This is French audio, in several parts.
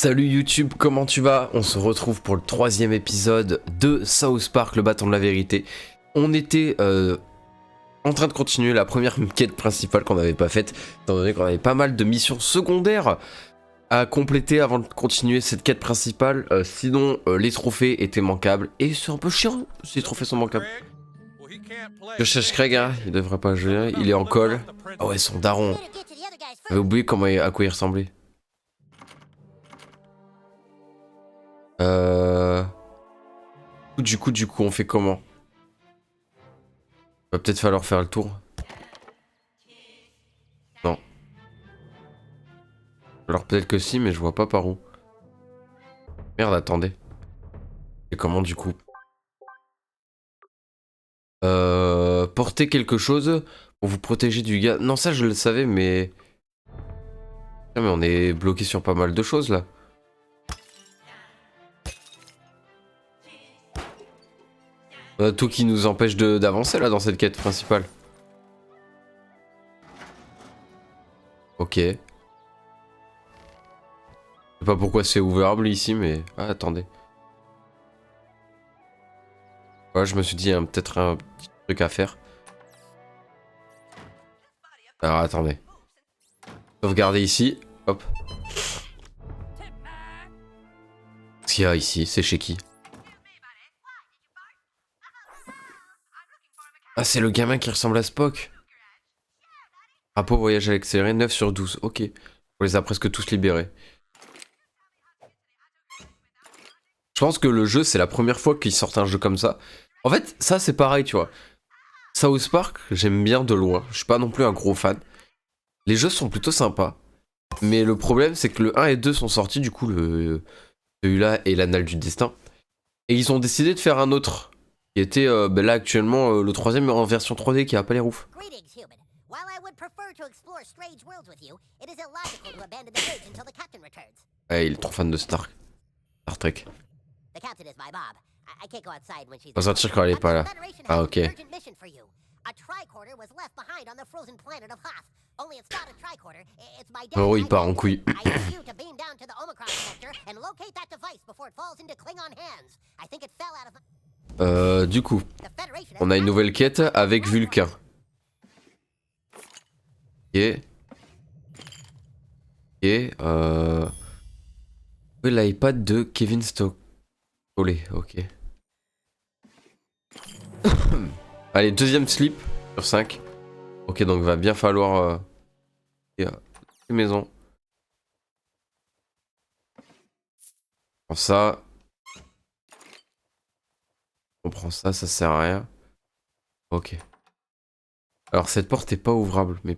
Salut YouTube, comment tu vas? On se retrouve pour le troisième épisode de South Park, le bâton de la vérité. On était en train de continuer la première quête principale qu'on n'avait pas faite, étant donné qu'on avait pas mal de missions secondaires à compléter avant de continuer cette quête principale. Sinon, les trophées étaient manquables, et c'est un peu chiant si les trophées sont manquables. Je cherche Craig, hein, il devrait pas jouer, il est en col. Ah ouais, son daron. J'avais oublié à quoi il ressemblait. Du coup, on fait comment? Va peut-être falloir faire le tour. Non. Alors peut-être que si, mais je vois pas par où. Merde, attendez. Et comment du coup? Porter quelque chose pour vous protéger du gars. Non, ça je le savais, mais... Ah, mais on est bloqué sur pas mal de choses là. On a tout qui nous empêche d'avancer là dans cette quête principale. Ok. Je sais pas pourquoi c'est ouvrable ici, mais... Ah, attendez. Ouais, je me suis dit, il y a peut-être un petit truc à faire. Alors, attendez. Sauvegarder ici. Hop. Qu'est-ce qu'il y a ici? C'est chez qui? Ah, c'est le gamin qui ressemble à Spock. Rapport voyage à l'accéléré, 9 sur 12. Ok. On les a presque tous libérés. Je pense que le jeu, c'est la première fois qu'ils sortent un jeu comme ça. En fait, ça, c'est pareil, tu vois. South Park, j'aime bien de loin. Je suis pas non plus un gros fan. Les jeux sont plutôt sympas. Mais le problème, c'est que le 1 et 2 sont sortis, du coup, celui-là et l'Annale du Destin. Et ils ont décidé de faire un autre. Qui était là actuellement le troisième en version 3D qui a pas les roufs. Ouais, il est trop fan de Star Trek. On va sortir quand elle est pas là. Ah ok. Oh, il part en couille. Du coup, on a une nouvelle quête avec Vulcain. Ok. Ok. L'iPad de Kevin Stokely. Ok. Allez, deuxième slip sur 5. Ok, donc va bien falloir... maison. On prend ça. On prend ça, ça sert à rien. Ok. Alors cette porte est pas ouvrable, mais...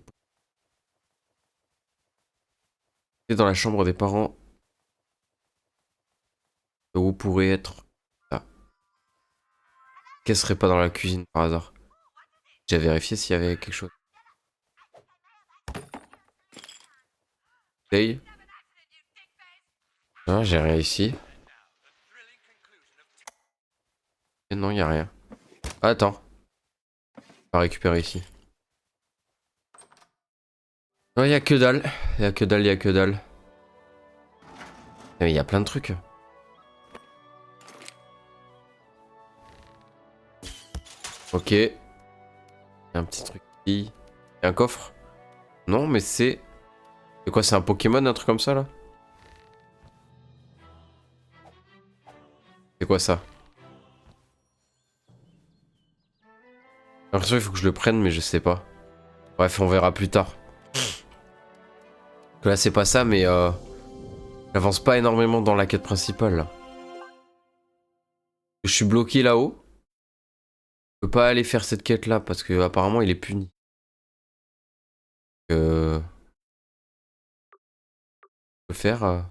C'est dans la chambre des parents. Où pourrait être... là. Qu'elle serait pas dans la cuisine par hasard? J'ai vérifié s'il y avait quelque chose. Hey. Non, j'ai rien ici. Et non, y a rien. Ah, attends. On va récupérer ici. Non, y a que dalle. Y a que dalle, y a que dalle. Mais y a plein de trucs. Ok. Y a un petit truc ici. Y a un coffre? Non, mais c'est... C'est quoi, c'est un Pokémon, un truc comme ça, là? C'est quoi ça? J'ai l'impression qu'il faut que je le prenne, mais je sais pas. Bref, on verra plus tard. Que là, c'est pas ça, mais j'avance pas énormément dans la quête principale, là. Je suis bloqué là-haut. Je peux pas aller faire cette quête-là, parce que apparemment il est puni. Je peux faire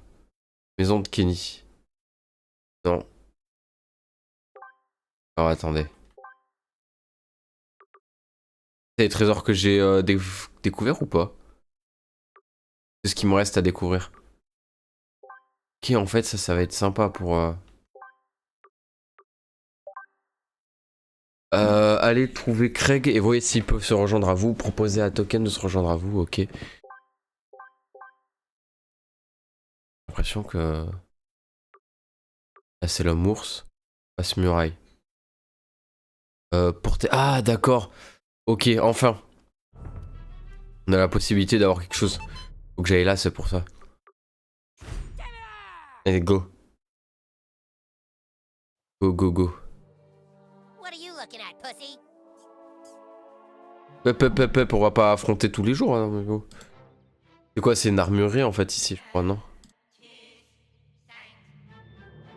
maison de Kenny. Non. Alors, attendez. C'est les trésors que j'ai découverts ou pas? C'est ce qui me reste à découvrir. Ok, en fait, ça va être sympa pour... allez trouver Craig et voyez s'ils peuvent se rejoindre à vous. Proposer à Token de se rejoindre à vous, ok. l'impression que... Là c'est l'homme ours. Passe muraille. Ah d'accord. Ok, enfin. On a la possibilité d'avoir quelque chose. Faut que j'aille là, c'est pour ça. Allez, go. Go, go, go. Pep, on va pas affronter tous les jours. Hein, go. C'est quoi, c'est une armurerie en fait ici, je crois, non?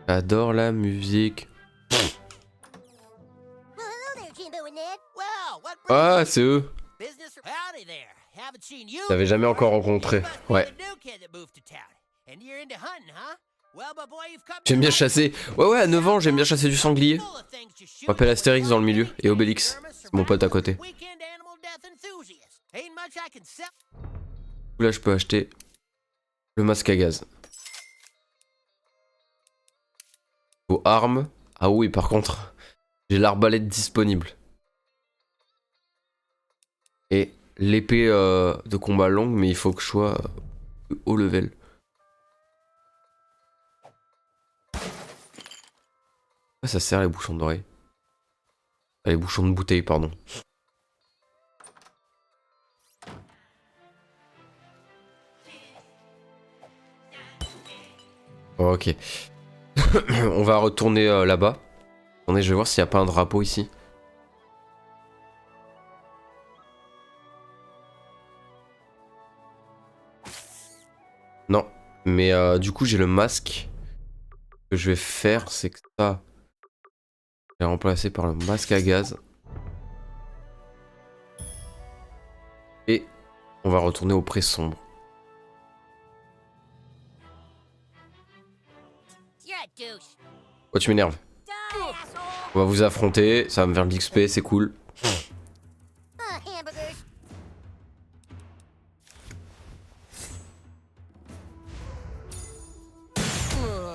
J'adore la musique. Ah, c'est eux. J'avais jamais encore rencontré. Ouais. J'aime bien chasser. Ouais, à 9 ans, j'aime bien chasser du sanglier. Je m'appelle Astérix dans le milieu. Et Obélix. C'est mon pote à côté. Là, je peux acheter le masque à gaz. Aux armes. Ah oui, par contre, j'ai l'arbalète disponible. Et l'épée de combat longue, mais il faut que je sois haut level. Ah, ça sert les bouchons d'oreille. Ah, les bouchons de bouteille, pardon. Ok. On va retourner là-bas. Attendez, je vais voir s'il n'y a pas un drapeau ici. Non. Mais du coup, j'ai le masque. Ce que je vais faire, c'est que ça... Je vais remplacer par le masque à gaz. Et on va retourner au pré sombre. Oh, tu m'énerves. On va vous affronter, ça va me faire de l'XP, c'est cool.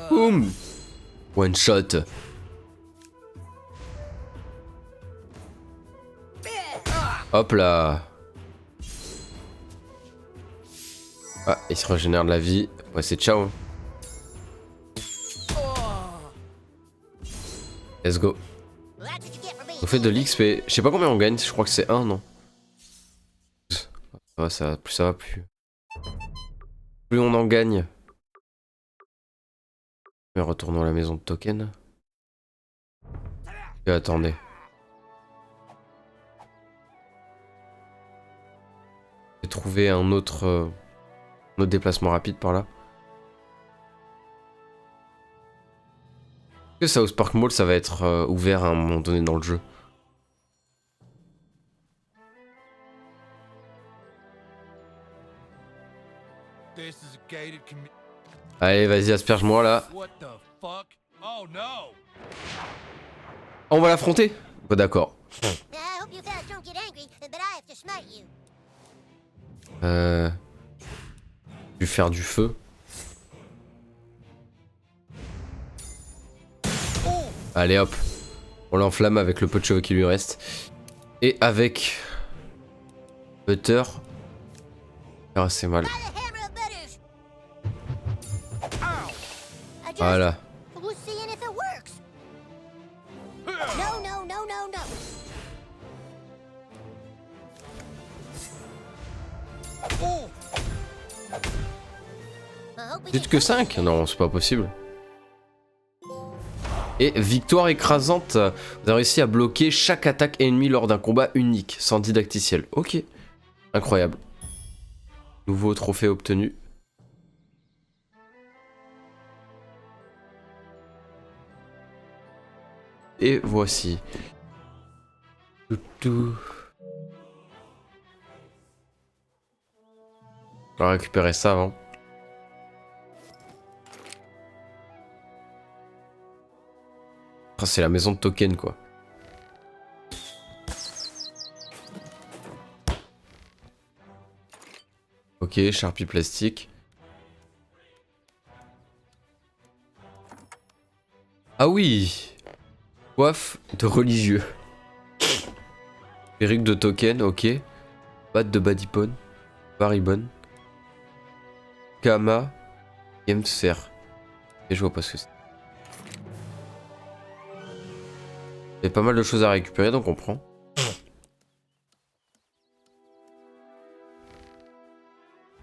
Boum. One shot. Hop là. Ah, il se régénère de la vie. Ouais, c'est ciao. Let's go. On fait de l'XP. Je sais pas combien on gagne, je crois que c'est 1, non? Plus ça va, plus on en gagne. Mais retournons à la maison de token. Et attendez. J'ai trouvé un autre déplacement rapide par là. Est-ce que South Park Mall ça va être ouvert à un moment donné dans le jeu? Allez, vas-y, asperge-moi là. On va l'affronter? Bah, d'accord. Je vais faire du feu. Allez hop. On l'enflamme avec le peu de cheveux qui lui reste. Et avec... Butter. Ça va assez mal. Voilà. Dites que 5? Non, c'est pas possible. Et victoire écrasante. Vous avez réussi à bloquer chaque attaque ennemie lors d'un combat unique, sans didacticiel. Ok. Incroyable. Nouveau trophée obtenu. Et voici. On va récupérer ça avant. Ah, c'est la maison de token quoi. Ok, charpie plastique. Ah oui. Coiffe de religieux. Perruque de token, ok. Batte de Badipon. Baribon. Kama. Game Sphere. Et je vois pas ce que c'est. Il y a pas mal de choses à récupérer donc on prend.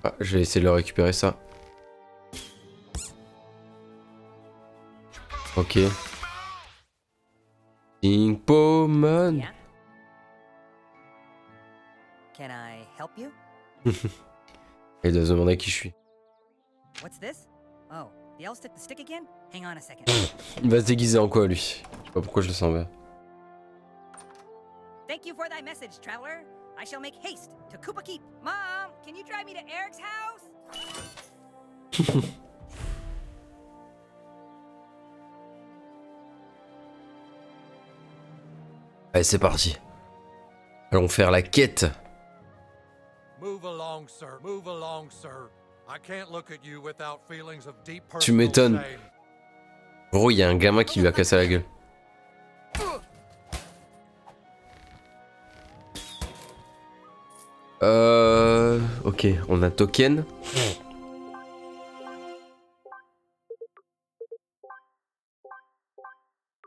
Ah, je vais essayer de le récupérer ça. Ok. Ping Pomon. Yeah. Can I help you? Il doit se demander qui je suis. What's this? Oh, the elves took the stick again? Hang on a second. Il va se déguiser en quoi lui? Je sais pas pourquoi je le sens vert. Thank you for thy message, traveler. I shall make haste to Koopa Keep. Mom, can you drive me to Eric's house? Allez c'est parti. Allons faire la quête. Move along, sir. Move along, sir. I can't look at you without feelings of deep Tu personal m'étonnes. shame. Gros, il y a un gamin qui lui a cassé la gueule. Ok, on a token.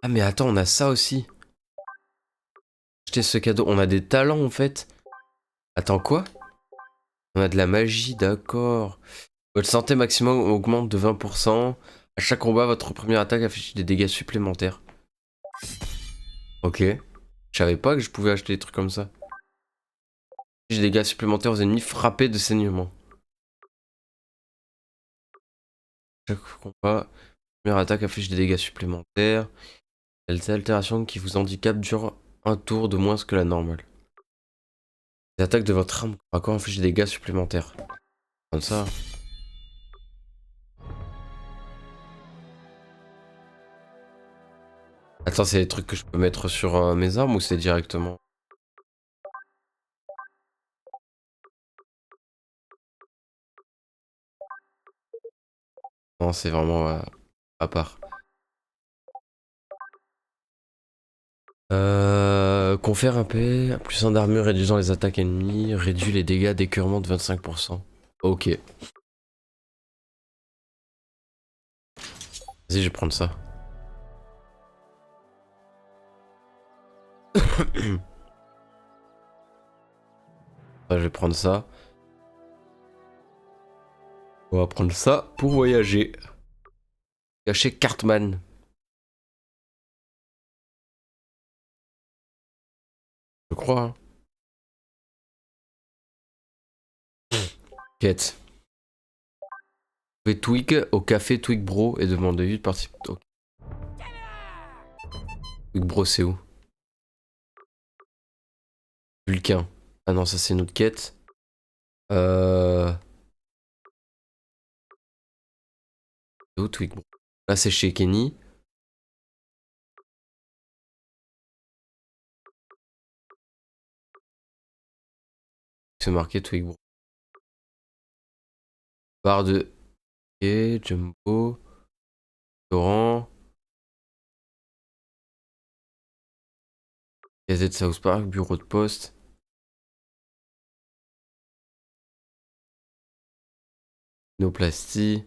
Ah mais attends, on a ça aussi. Acheter ce cadeau. On a des talents en fait. Attends quoi? On a de la magie, d'accord. Votre santé maximum augmente de 20%. À chaque combat, votre première attaque affiche des dégâts supplémentaires. Ok. Je savais pas que je pouvais acheter des trucs comme ça. J'ai des dégâts supplémentaires aux ennemis frappés de saignement. Chaque combat, première attaque affiche des dégâts supplémentaires. Les altérations qui vous handicapent durent un tour de moins que la normale. Les attaques de votre arme corps à corps infligent des dégâts supplémentaires. Comme ça. Attends, c'est des trucs que je peux mettre sur mes armes ou c'est directement? Non, c'est vraiment à part. Confère un P, plus 1 d'armure réduisant les attaques ennemies, réduit les dégâts d'écœurement de 25%. Ok. Vas-y, je vais prendre ça. Je vais prendre ça. On va prendre ça pour voyager. Cacher Cartman. Je crois. Hein. Quête. Trouver Twig au café Twig Bro et demandez-lui de participer. Okay. Twig Bro, c'est où? Vulcain. Ah non, ça c'est notre quête. C'est où Twig Bro? Là c'est chez Kenny. C'est marqué Twig Bro. Barre de... Ok, Jumbo. Restaurant. Gazette South Park, bureau de poste. Noplastie.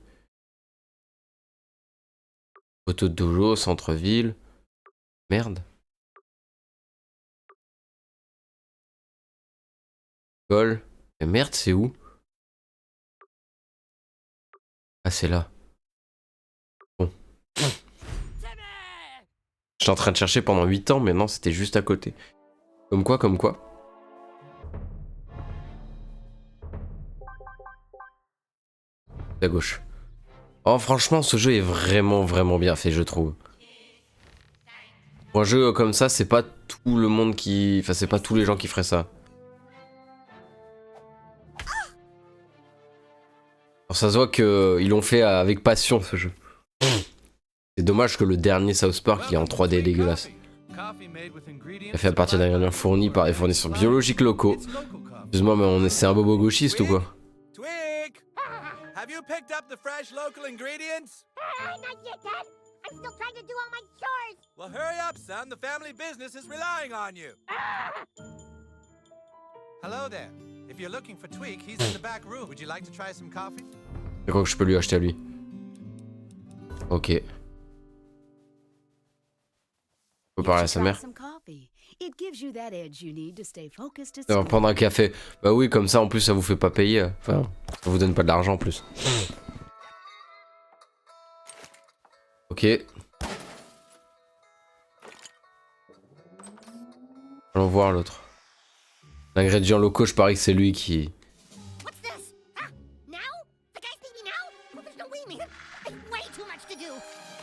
Photo de dojo, centre-ville. Merde. École. Mais merde, c'est où? Ah, c'est là. Bon. J'étais en train de chercher pendant 8 ans, mais non, c'était juste à côté. Comme quoi, comme quoi. À gauche. Oh, franchement, ce jeu est vraiment bien fait, je trouve. Pour un jeu comme ça, c'est pas tout le monde qui... Enfin, c'est pas tous les gens qui feraient ça. Alors, ça se voit qu'ils l'ont fait avec passion, ce jeu. C'est dommage que le dernier South Park, il est en 3D dégueulasse. Fait à partir d'ingrédients fournis par les fournisseurs biologiques locaux. Excuse-moi, mais c'est un bobo gauchiste ou quoi? Twig! Have you picked up the fresh local ingredients? Not yet, Dad. I'm still trying to do all my chores. Well, hurry up, son. The family business is relying on you. Hello there. If you're looking for Twig, he's in the back room. Would you like to try some coffee? Je crois que je peux lui acheter à lui. Ok. On peut parler à sa mère. Ça va prendre un café. Bah oui, comme ça en plus ça vous fait pas payer. Enfin, ça vous donne pas de l'argent en plus. Ok. Allons voir l'autre. L'ingrédient locaux, je parie que c'est lui qui... What's this? Huh? Now? The guy's need me now? Well, there's no way, man. I've way too much to do.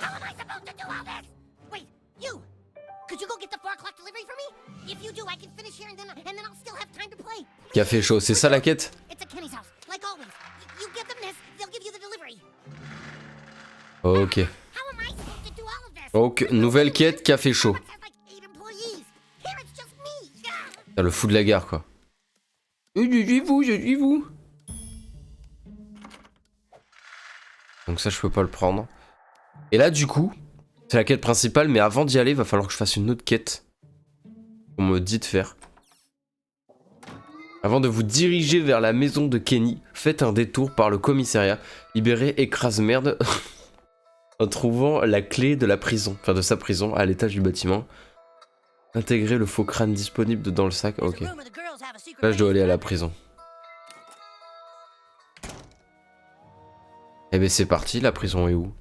How am I supposed to do all this? Wait, you! Could you go get the 4 o'clock delivery for me? If you do, I can finish here and then I'll still have time to play. Café chaud, c'est ça la quête? It's at Kenny's house, like always. You give them this, they'll give you the delivery. Ok. How am I supposed to do all of this? Donc, nouvelle quête, café chaud. Has like 8 employees. Here it's just me. Ah! T'as le fou de la gare, quoi. Je suis vous. Donc ça, je peux pas le prendre. Et là, du coup, c'est la quête principale, mais avant d'y aller, il va falloir que je fasse une autre quête. On me dit de faire. Avant de vous diriger vers la maison de Kenny, faites un détour par le commissariat. Libérez écrase-merde en trouvant la clé de la prison, enfin de sa prison, à l'étage du bâtiment. Intégrez le faux crâne disponible dans le sac. Ok. Là, je dois aller à la prison. Eh ben c'est parti, la prison est où?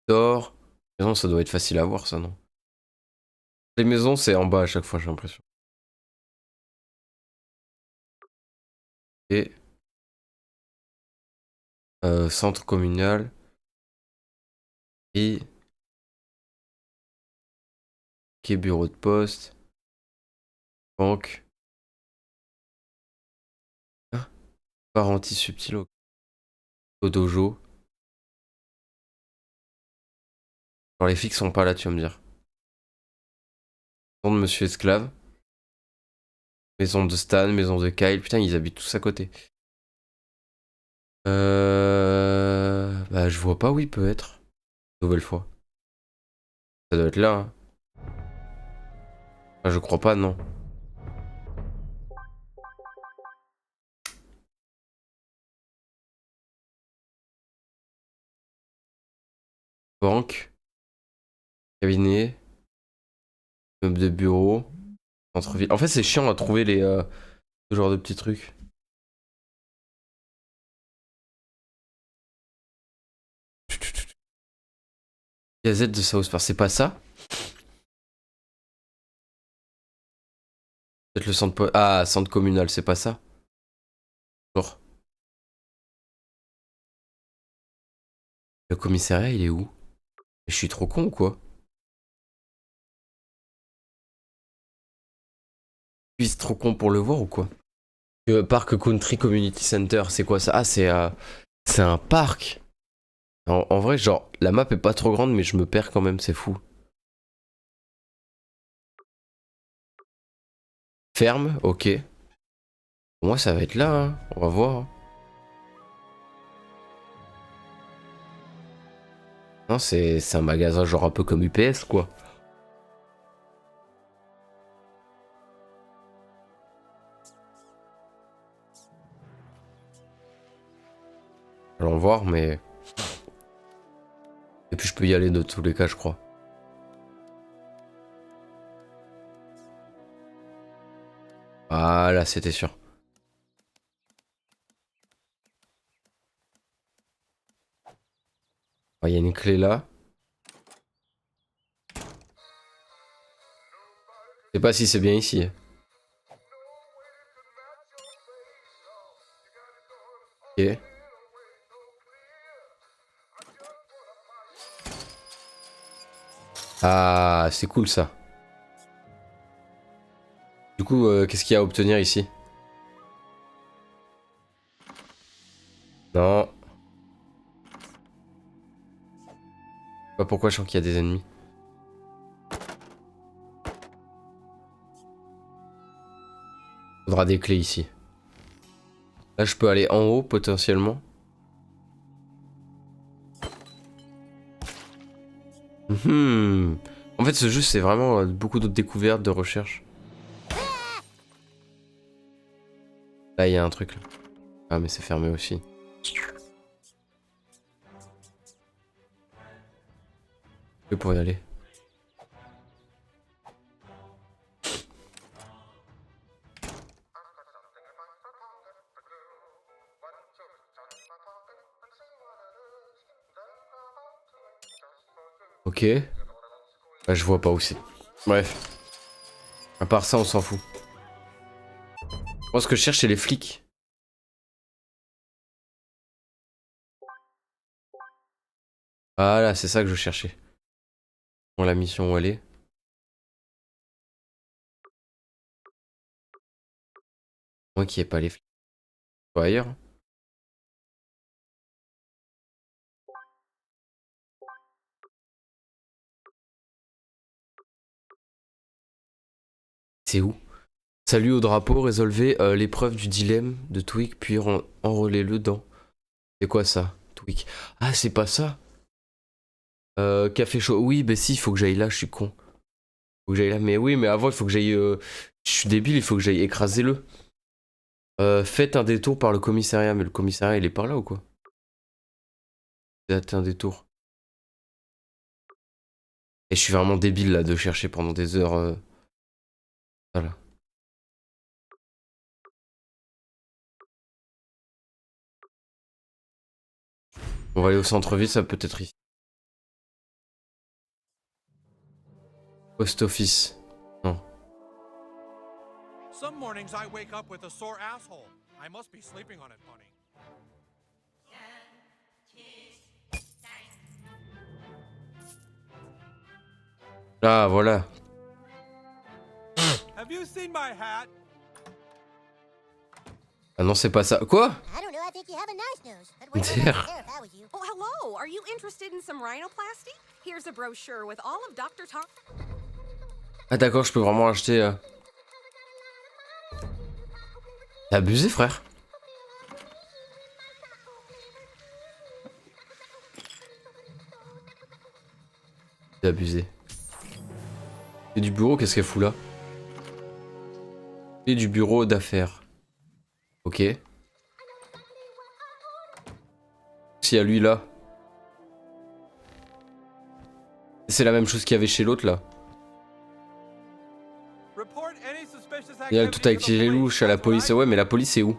Dehors. Maison, ça doit être facile à voir, ça, non? Les maisons, c'est en bas à chaque fois, j'ai l'impression. Et... centre communal. Et... Ok, bureau de poste. Banque. Ah, parentis subtil au dojo. Alors les flics sont pas là, tu vas me dire. Maison de Monsieur Esclave. Maison de Stan, maison de Kyle. Putain, ils habitent tous à côté. Bah, je vois pas où il peut être. Nouvelle fois. Ça doit être là, hein. Ah, je crois pas, non. Banque. Cabinet. Meuble de bureau. Centre-ville. En fait, c'est chiant à trouver les... ce genre de petits trucs. Gazette de South Park, c'est pas ça? Peut-être le centre... Ah, centre communal, c'est pas ça? Genre. Le commissariat, il est où? Je suis trop con ou quoi? Je suis trop con pour le voir ou quoi? Parc Country Community Center, c'est quoi ça? Ah, c'est un parc. En vrai, genre, la map est pas trop grande, mais je me perds quand même, c'est fou. Ferme, ok. Pour moi, ça va être là, hein. On va voir. Hein. Non, c'est un magasin genre un peu comme UPS, quoi. Allons voir, mais... Et puis je peux y aller de tous les cas, je crois. Voilà, c'était sûr. Il y a une clé là. Je sais pas si c'est bien ici. Ok. Ah, c'est cool ça. Du coup, qu'est-ce qu'il y a à obtenir ici? Non. Je sais pas pourquoi je sens qu'il y a des ennemis. Faudra des clés ici. Là, je peux aller en haut potentiellement. En fait, ce jeu, c'est vraiment beaucoup d'autres découvertes, de recherches. Là, il y a un truc là. Ah mais c'est fermé aussi. Je pour y aller. Ok. Bah, je vois pas où c'est. Bref. À part ça, on s'en fout. Moi, ce que je cherche, c'est les flics. Voilà, c'est ça que je cherchais. Bon, la mission où elle est. Moi qui ai pas les flics. Pas ailleurs. C'est où? Salut au drapeau, résolvez l'épreuve du dilemme de Twig, puis enrôlez-le dans. C'est quoi ça, Twig? Ah, c'est pas ça? Café chaud. Oui, bah si, il faut que j'aille là, je suis con. Faut que j'aille là. Mais oui, mais avant, il faut que j'aille. Je suis débile, il faut que j'aille écraser le. Faites un détour par le commissariat. Mais le commissariat, il est par là ou quoi? Faites un détour. Et je suis vraiment débile là de chercher pendant des heures. Voilà. On va aller au centre-ville, ça peut être ici. Post office. Non. Some mornings I wake up with a sore asshole. I must be sleeping on it, honey. Ah, voilà. Have you seen my hat? Ah non, c'est pas ça. Quoi? I don't know, I think you have a nice nose. I'd wear There. that hair if I was you. Oh, hello. Are you interested in some rhinoplasty? Here's a brochure with all of Dr. Tom. Ah d'accord, je peux vraiment acheter... T'as abusé, frère. T'as abusé. Et du bureau, qu'est-ce qu'elle fout là? Et du bureau d'affaires. Ok. Si à lui là. C'est la même chose qu'il y avait chez l'autre là. Report any suspicious Il y a activity tout to the activé les police. louches à la That's what police. I Ouais, do. mais la police c'est où? Okay,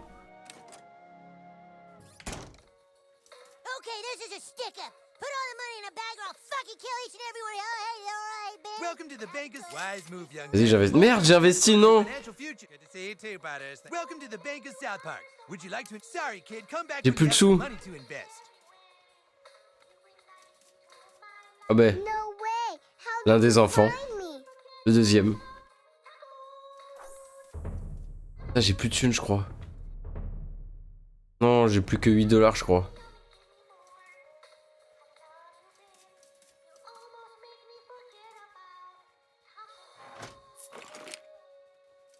this is a sticker. Put all the money in a bag or I'll fucking kill each and every one of you. Hey, alright, man. Welcome to the Bankers Wise Move, young Vas-y, man. j'investis. Merde, j'ai investi, non! Financial future. Good to see you too, Butters. Welcome to the Bankers South Park. Would you like to? Sorry, kid. Come back J'ai when plus you de have sous. some money to invest. Ah ben, No way. How l'un did des you enfants. find me? Le deuxième. Ah, j'ai plus de thunes, je crois. Non, j'ai plus que 8 $, je crois.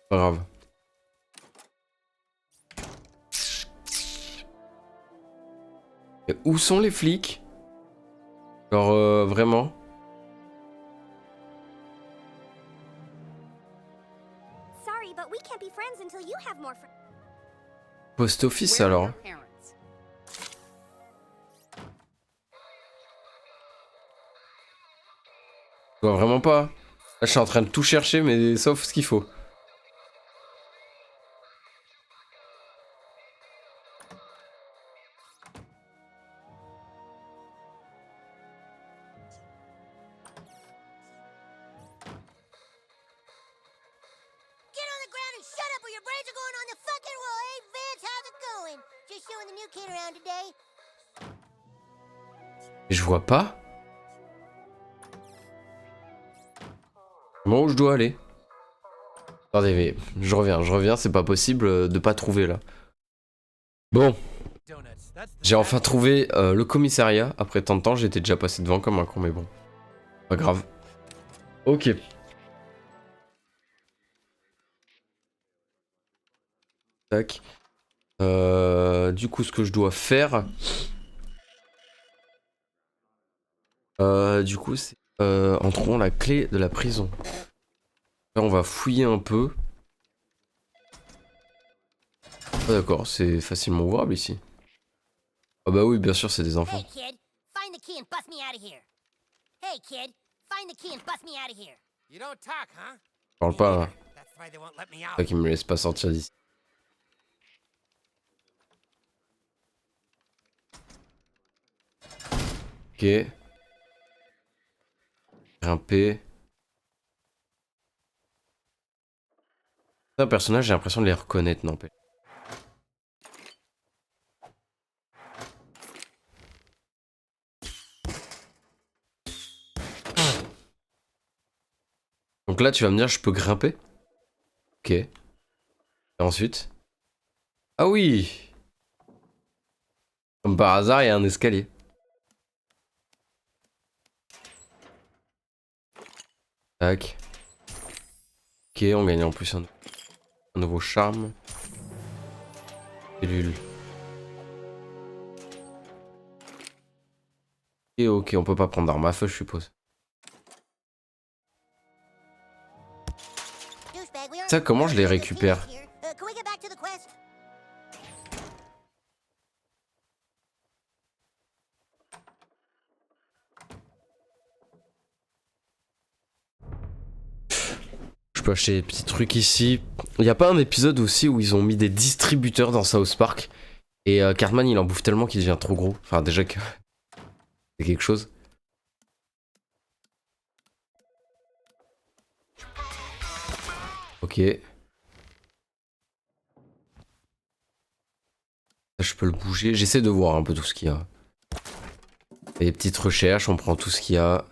Pas grave. Et où sont les flics? Genre, vraiment? Sorry, but we can't be friends until you have more friends. Post office alors. Je vois vraiment pas. Là, je suis en train de tout chercher, mais sauf ce qu'il faut. Get on the ground and shut up or your brains are going on the fucking wall. Hey, Vance, how's it going? Just showing the new kid around today. Et je vois pas. Bon, où je dois aller? Attendez, mais je reviens, c'est pas possible de pas trouver là. Bon, Donuts. That's the j'ai enfin trouvé le commissariat. Après tant de temps, j'étais déjà passé devant comme un con, mais bon. Pas grave. Ok. Tac. Du coup, ce que je dois faire... du coup, c'est en trouvant la clé de la prison. Là, on va fouiller un peu. Ah, d'accord, c'est facilement ouvrable ici. Ah bah oui, bien sûr, c'est des enfants. Hey, kid, find the key and bust me out of here. Hey, kid, find the key and bust me out of here. You don't talk, huh? Je parle pas, hein. That's why they won't let me C'est out. pas qu'ils me laissent pas sortir d'ici. Ok. Grimper. Un personnage, j'ai l'impression de les reconnaître, n'empêche. Donc là, tu vas me dire, je peux grimper? Ok. Et ensuite? Ah oui! Comme par hasard, il y a un escalier. Tac. Ok, on gagne en plus un nouveau charme. Cellule. Et ok, on peut pas prendre d'arme à feu, je suppose. Douchebag, we aren't- Ça, comment je les récupère? Can we get back to the quest? Je peux acheter des petits trucs ici. Il y a pas un épisode aussi où ils ont mis des distributeurs dans South Park et Cartman il en bouffe tellement qu'il devient trop gros. Enfin déjà que c'est quelque chose. Ok. Ça, je peux le bouger. J'essaie de voir un peu tout ce qu'il y a. Et des petites recherches, on prend tout ce qu'il y a.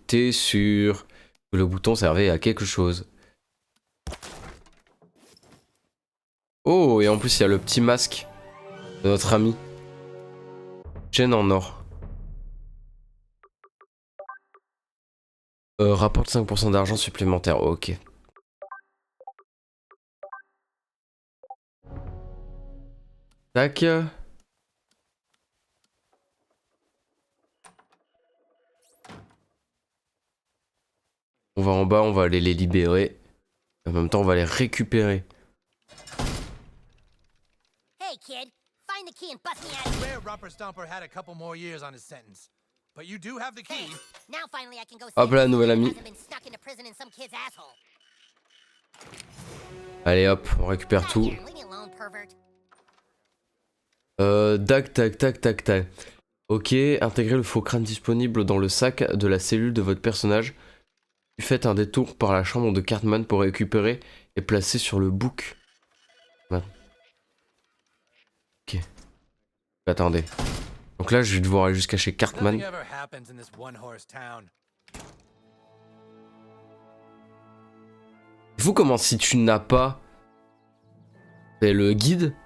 T'es sûr que le bouton servait à quelque chose? Oh, et en plus il y a le petit masque de notre ami. Chaîne en or. Rapporte 5% d'argent supplémentaire. Ok. Tac. On va en bas, on va aller les libérer. En même temps, on va les récupérer. Hey, kid, find the key and bust me out of here. Swear Rumper Stomper had a couple more years on his sentence. But you do have the key. Now finally I can go see Hop if là, this nouvel kid ami. hasn't been stuck into prison in some kid's asshole. Allez hop, on récupère Outta tout. here, leave me alone, pervert. Tac, tac, tac, tac, tac. Ok, intégrez le faux crâne disponible dans le sac de la cellule de votre personnage. Faites un détour par la chambre de Cartman pour récupérer et placer sur le book. Ouais. Ok. Attendez. Donc là, je vais devoir aller jusqu'à chez Nothing Cartman. ever happens in this one-horse town. C'est fou comment si tu n'as pas fait le guide,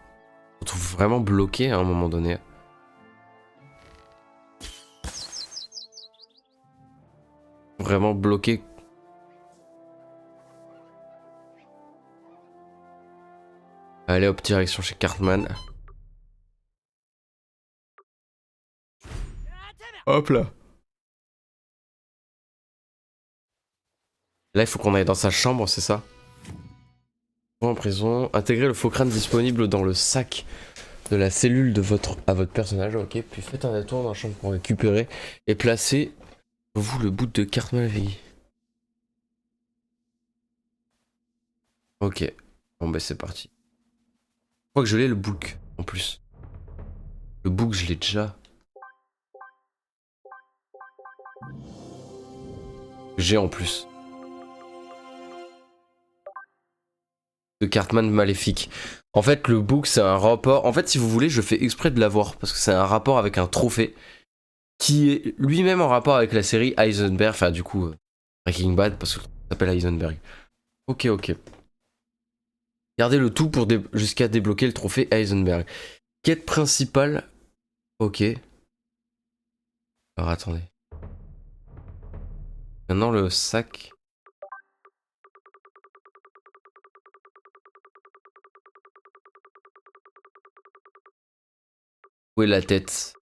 on se retrouve vraiment bloqué à un moment donné. Vraiment bloqué. Allez hop, direction chez Cartman. Hop là. Là, il faut qu'on aille dans sa chambre, c'est ça? En prison, intégrez le faux crâne disponible dans le sac de la cellule de votre personnage, ok. Puis faites un détour dans la chambre pour récupérer et placer vous le bout de Cartman avec. Ok. Bon bah c'est parti. Je crois que je l'ai le book en plus. Le book je l'ai déjà. J'ai en plus. De Cartman maléfique. En fait, le book, c'est un rapport. En fait, si vous voulez, je fais exprès de l'avoir parce que c'est un rapport avec un trophée qui est lui-même en rapport avec la série Heisenberg. Enfin, du coup, Breaking Bad parce que ça s'appelle Heisenberg. Ok, ok. Gardez le tout pour jusqu'à débloquer le trophée Heisenberg. Quête principale. Ok. Alors, attendez. Maintenant, le sac. Où est la tête?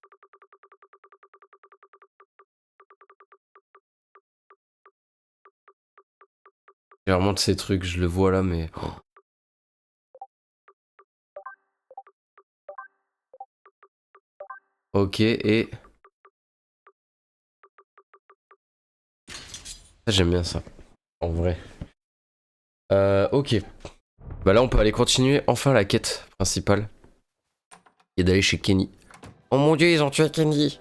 J'ai clairement de ces trucs, je le vois là, mais... Oh. Ok, et... Ça, j'aime bien ça, en vrai. Ok. Bah là, on peut aller continuer enfin la quête principale. Et d'aller chez Kenny. Oh mon dieu, ils ont tué Kenny.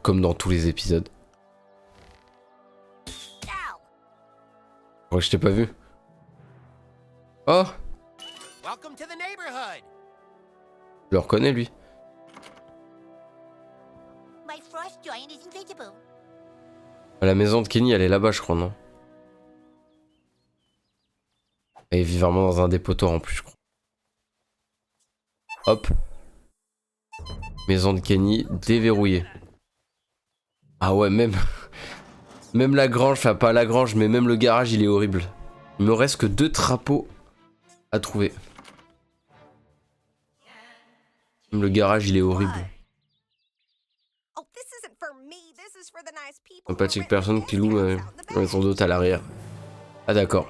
Comme dans tous les épisodes. Ow! Je crois que je t'ai pas vu. Oh, Welcome to the neighborhood. je le reconnais lui. My frost giant is invisible. La maison de Kenny, elle est là-bas, je crois, non? Elle vit vraiment dans un dépotoir en plus, je crois. Hop. Maison de Kenny, déverrouillée. Ah ouais, même... Même la grange, enfin pas la grange, mais même le garage, il est horrible. Il me reste que 2 trapeaux à trouver. Même le garage, il est horrible. Oh, this isn't for me. This is for the nice people. Sympathique personne qui loue son dos à l'arrière. Ah d'accord.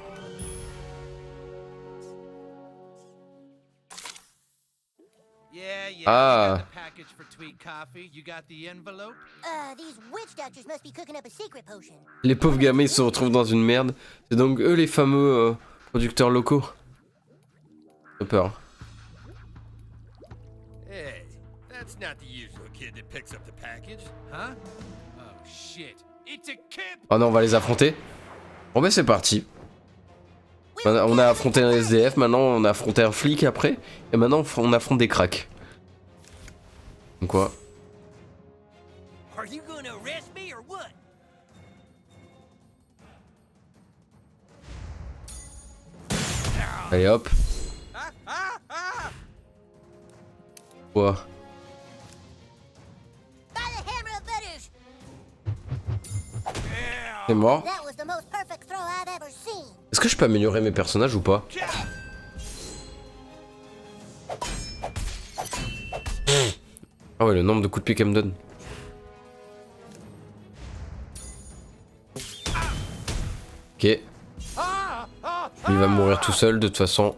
Yeah, yeah. Ah. I got the package for Tweed Coffee. You got the envelope? These witch doctors must be cooking up a secret potion. Les pauvres gamins ils se retrouvent dans une merde. C'est donc eux les fameux producteurs locaux. J'ai peur. Hey, that's not the usual kid that picks up the package, huh? Oh shit. It's a kid. Oh non, on va les affronter. Bon bah c'est parti. On a affronté un SDF, maintenant on a affronté un flic après. Et maintenant on affronte des cracks. Donc quoi? Are you gonna arrest me or what? Allez hop. Ah, ah, ah! Quoi? By the hammer of Butters! C'est mort. That was the most perfect throw I've ever seen. Est-ce que je peux améliorer mes personnages ou pas? Ah ouais, le nombre de coups de pied qu'elle me donne. Ok. Il va mourir tout seul de toute façon.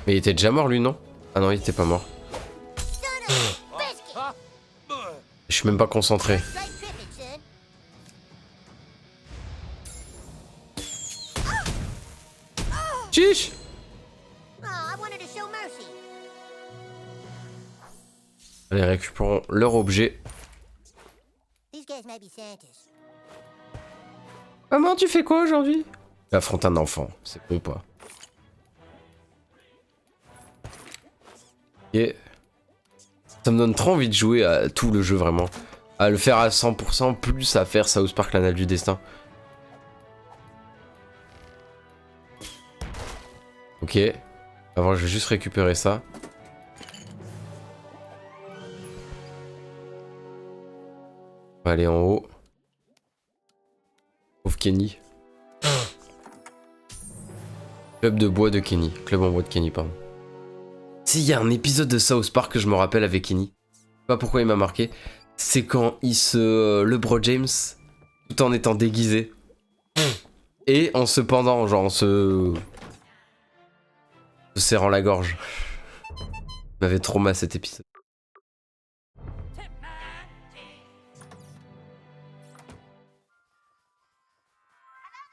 Mais il était déjà mort lui, non? Ah non, il était pas mort. Son of a biscuit! Je suis même pas concentré. Straight tripping, son. Chiche! Oh, I wanted to show mercy. Allez, récupérons leur objet. These guys might be Santas. Maman, tu fais quoi aujourd'hui? Affronte un enfant, c'est bon pas. Et ça me donne trop envie de jouer à tout le jeu vraiment. À le faire à 100% plus à faire South Park l'Anal du Destin. Ok. Avant je vais juste récupérer ça. On va aller en haut. Pauvre Kenny. Club de bois de Kenny. Club en bois de Kenny, pardon. S'il y a un épisode de South Park que je me rappelle avec Kenny, je sais pas pourquoi il m'a marqué, c'est quand il se... le bro James, tout en étant déguisé, et en se pendant, genre en se serrant la gorge. Il m'avait trauma cet épisode.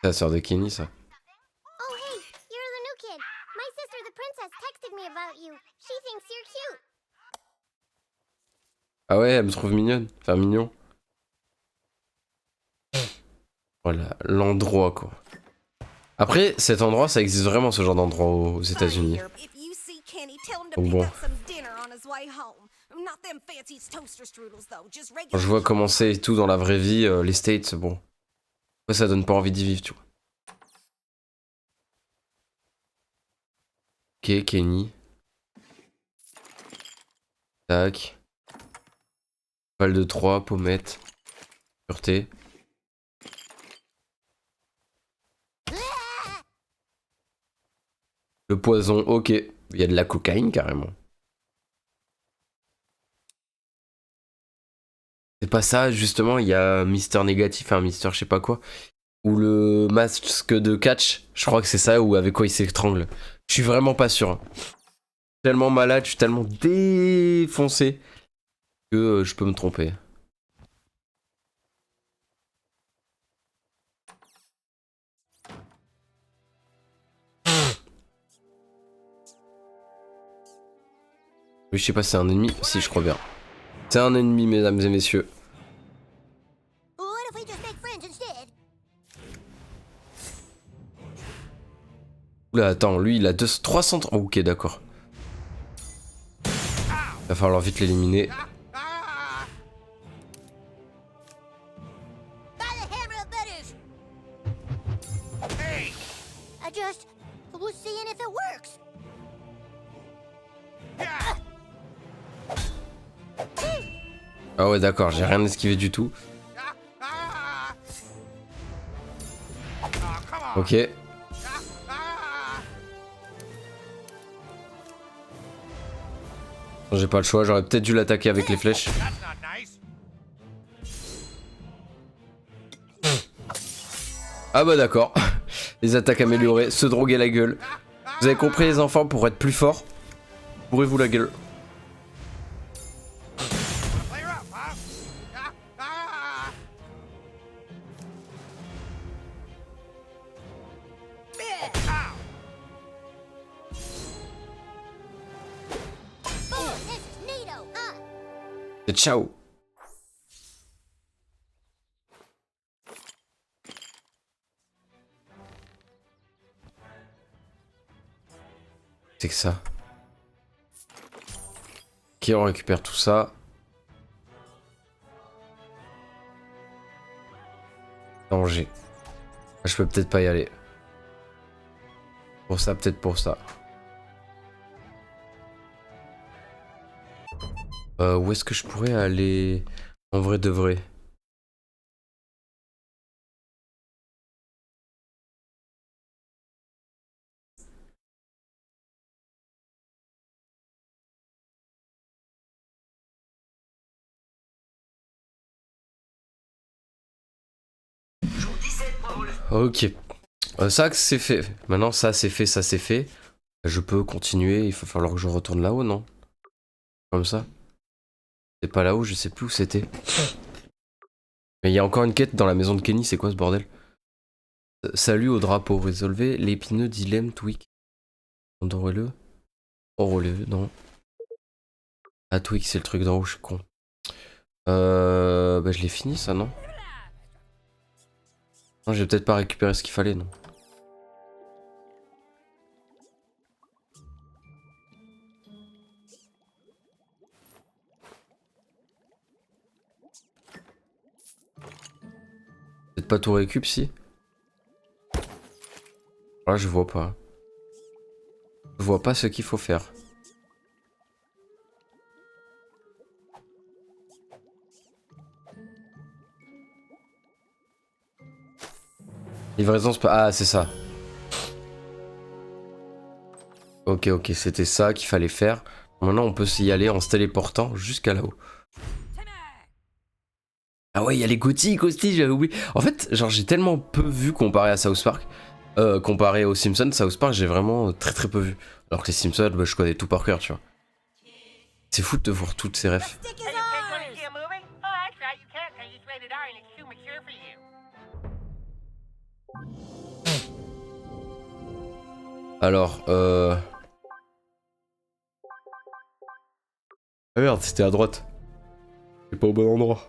C'est la sœur de Kenny, ça. Oh, hey, you're the new kid. My sister, the princess, texted me about you. She thinks you're cute. Ah ouais, elle me trouve mignonne, enfin mignon. Voilà, l'endroit quoi. Après, cet endroit, ça existe vraiment ce genre d'endroit aux États-Unis. If you see Kenny, tell him to Donc pick bon. up some dinner on his way home. Not them fancy toaster strudels though, just Quand regular. je vois comment c'est et tout dans la vraie vie, les States, bon. Ouais, ça donne pas envie d'y vivre, tu vois. Ok, Kenny. Tac. Balle de 3, pommette. Pureté. Le poison, ok. Il y a de la cocaïne carrément. C'est pas ça, justement, il y a Mister Négatif, un Mister je sais pas quoi. Ou le masque de catch, je crois que c'est ça, ou avec quoi il s'étrangle. Je suis vraiment pas sûr. Je suis tellement malade, je suis tellement défoncé que je peux me tromper. Oui, je sais pas, c'est un ennemi. Si, je crois bien. C'est un ennemi, mesdames et messieurs. What if we just make friends instead? Oula, attends, lui, il a 300... Oh, ok, d'accord. Va falloir vite l'éliminer. By the hammer of butters! I was seeing if it works. Ah ouais, d'accord, j'ai rien esquivé du tout. Ok. J'ai pas le choix, j'aurais peut-être dû l'attaquer avec les flèches. That's not nice. Ah bah d'accord. Les attaques améliorées, se droguer la gueule. Vous avez compris les enfants, pour être plus fort, bourrez-vous la gueule. Play rough, huh? Oh, this is neato, huh? Et ciao. C'est que ça. Ok, on récupère tout ça. Danger. Je peux peut-être pas y aller. Pour ça, peut-être pour ça. Où est-ce que je pourrais aller en vrai de vrai? Ok. Ça c'est fait. Maintenant ça c'est fait, ça c'est fait. Je peux continuer, il va falloir que je retourne là-haut, non? Comme ça. C'est pas là-haut, je sais plus où c'était. Mais il y a encore une quête dans la maison de Kenny, c'est quoi ce bordel? Salut au drapeau, résolvez l'épineux dilemme Twig. Endorez-le. Enrôlez-le, non. Ah Twig, c'est le truc d'en haut, je suis con. Bah je l'ai fini ça, non? Non, j'ai peut-être pas récupéré ce qu'il fallait, non? Peut-être pas tout récup, si? Là, je vois pas. Je vois pas ce qu'il faut faire. Livraison, ah, c'est ça. Ok, ok, c'était ça qu'il fallait faire. Maintenant, on peut y aller en se téléportant jusqu'à là-haut. Ah ouais, il y a les gothiques aussi, j'avais oublié. En fait, genre, j'ai tellement peu vu comparé à South Park. Comparé aux Simpsons, South Park, j'ai vraiment très peu vu. Alors que les Simpsons, bah, je connais tout par cœur, tu vois. C'est fou de voir toutes ces refs. Stick is Hey, you kids ours! want to see a movie? Oh, that's right, you can't, 'cause it's rated R and it's too mature for you. Alors, Ah merde, c'était à droite. C'est pas au bon endroit.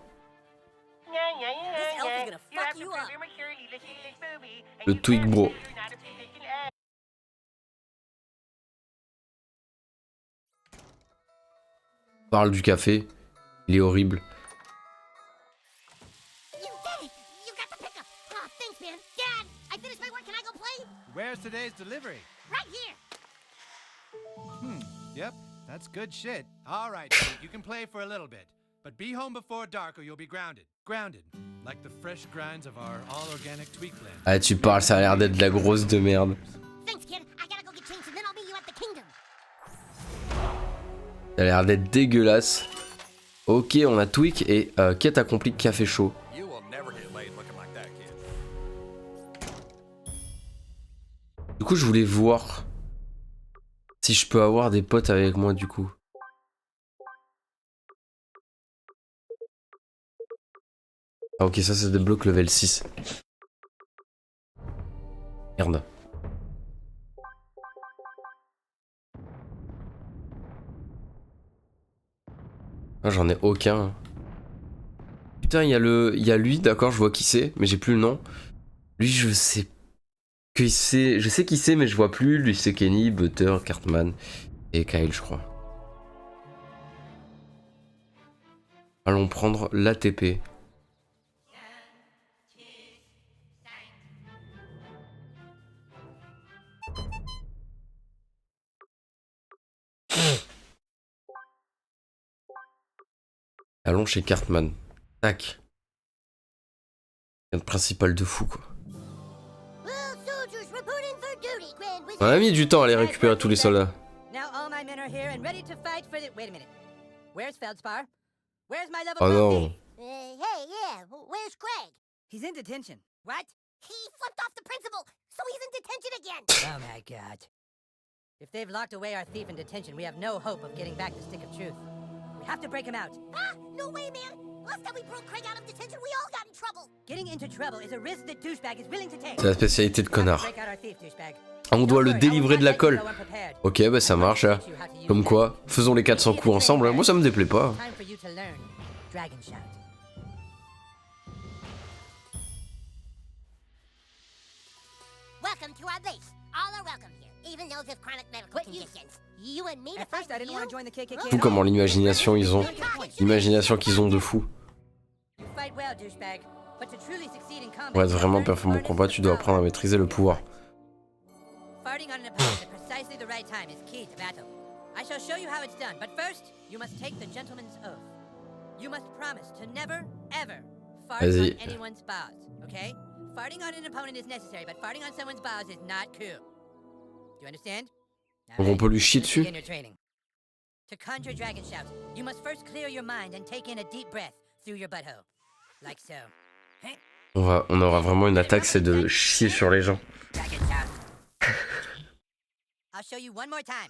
Yeah, yeah, yeah, This elf is yeah. gonna You fuck have to you prove up. your maturity listening to this movie, and Le you Twig can't Bro. because you're not a PlayStation ad. Parle du café. Il est horrible. You did it! You got the pickup! Oh, thanks, man. Dad, I finished my work. Can I go play? Where's today's delivery? Right here! Yep, that's good shit. All right, Twig, you can play for a little bit. But be home before dark or you'll be grounded. Grounded, like the fresh grinds of our all-organic tweak blend. Ah, tu parles, ça a l'air d'être de la grosse de merde. Thanks, kid. I gotta go get changed and then I'll meet you at the kingdom. Ça a l'air d'être dégueulasse. Ok, on a Tweak et quête accomplie café chaud. You will never get laid looking like that, kid. Du coup, je voulais voir si je peux avoir des potes avec moi du coup. Ah ok, ça débloque level 6. Merde. Ah, j'en ai aucun. Putain, il y a lui, d'accord, je vois qui c'est, mais j'ai plus le nom. Lui, je sais qui c'est, mais je vois plus. Lui, c'est Kenny, Butter, Cartman et Kyle, je crois. Allons prendre l'ATP. Allons chez Cartman. Tac. Un principal de fou, quoi. Well, soldiers reporting for duty, Grand Wizard. On a mis du temps à aller récupérer tous les soldats. Now all my men are here and ready to fight for the. Wait a minute. Where's Feldspar? Where's my level Oh 12 non. D? Hey, yeah, where's Craig? He's in detention. What? He flipped off the principal, so he's in detention again. Oh my god. If they've locked away our thief in detention, we have no hope of getting back the stick of truth. We have to break him out. Ah, no way, man. Last time we broke Craig out of detention, we all got in trouble. Getting into trouble is a risk that douchebag is willing to take. C'est la spécialité de connard. Break out our thief, douchebag. On doit le Don't worry, I will délivrer de not la let you colle. go unprepared. Ok, bah ça marche. Hein. Comme quoi, faisons les 400 coups ensemble. Moi, ça me déplaît pas. Time for you to learn Dragon Shout. Welcome to our base. All are welcome here, even those with chronic medical conditions. You and me to At first, I fight didn't want to you? join the KKK. Tout comment l'imagination ils ont. L'imagination qu'ils ont de fou. You fight well, douchebag. But to truly succeed in combat, Pour être vraiment performant au combat, tu dois apprendre à maîtriser le pouvoir. Farting on an opponent at precisely the right time is key to battle. I shall show you how it's done, but first, you must take the gentleman's oath. You must promise to never, ever fart Vas-y. on anyone's balls, okay? Farting on an opponent is necessary, but farting on someone's balls is not cool. Do you understand? Donc on peut lui chier Let's dessus. begin your training. To conjure Dragon Shout, you must first clear your mind and take in a deep breath through your butthole. Like so. On aura vraiment une attaque, c'est de chier sur les gens. Dragon Shout. I'll show you one more time.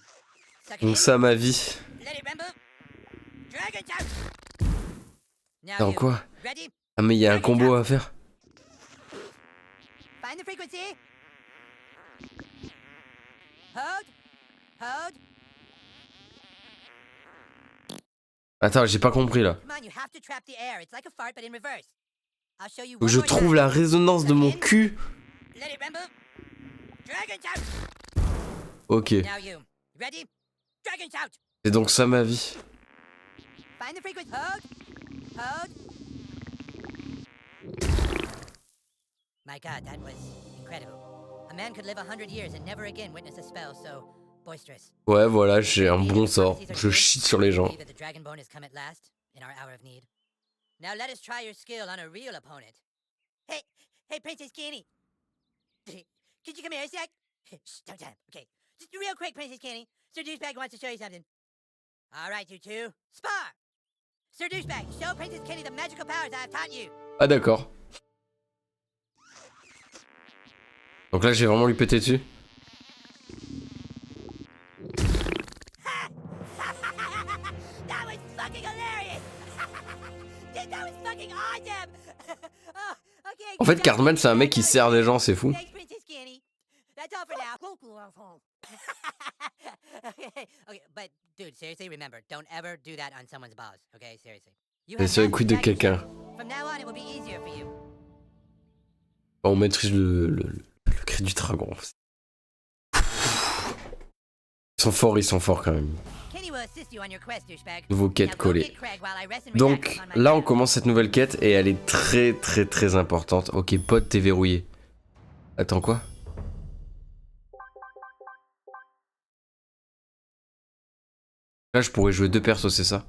Suck it Donc in. ça, ma vie. Let it rumble. Dragon Shout. Now Attends, you. quoi? Ready? Ah mais il y a un combo à faire. Find the frequency. Hold. Hold. Attends, j'ai pas compris là. Come on, you have to trap the air. It's like a fart, but in reverse. I'll show you Faut que one je more trouve time. la résonance de mon cul. Let it rumble. Dragon Shout. Ok. Now you. Ready? Dragon Shout. C'est donc ça ma vie. Find the frequency. Hold. Hold. My god, that was incredible. A man could live 100 years and never again witness a spell so boisterous. Ouais, voilà, j'ai un bon sort. Je chie sur les gens. Believe that the Dragonborn has come at last in our hour of need. Now let us try your skill on a real opponent. Hey, Princess Kenny. Could you come here a sec? Shh, don't tell him. Okay, just real quick, Princess Kenny. Sir Douchebag wants to show you something. All right, you two, spar. Sir Douchebag, show Princess Kenny the magical powers I have taught you. Ah d'accord. Donc là, j'ai vraiment lui pété dessus. That was fucking hilarious. That was fucking awesome. Oh, okay, En fait, Cartman, c'est un mec qui sert des gens, c'est fou. Thanks, Princess Kenny. That's all for now. Okay, but dude, seriously, remember, don't ever do that on someone's balls. Okay, seriously. You C'est have sur les mastered couilles de Dragon quelqu'un. Shout. From now on, it will be easier for you. On maîtrise le cri du dragon. Ils sont forts quand même. Kenny will assist you on your quest, douchebag. Nouveau Now quête go collée. get Craig while I rest and relax Donc upon my là, on back. commence cette nouvelle quête et elle est très importante. Ok, pote, t'es verrouillé. Attends, quoi? Là, je pourrais jouer deux persos, c'est ça?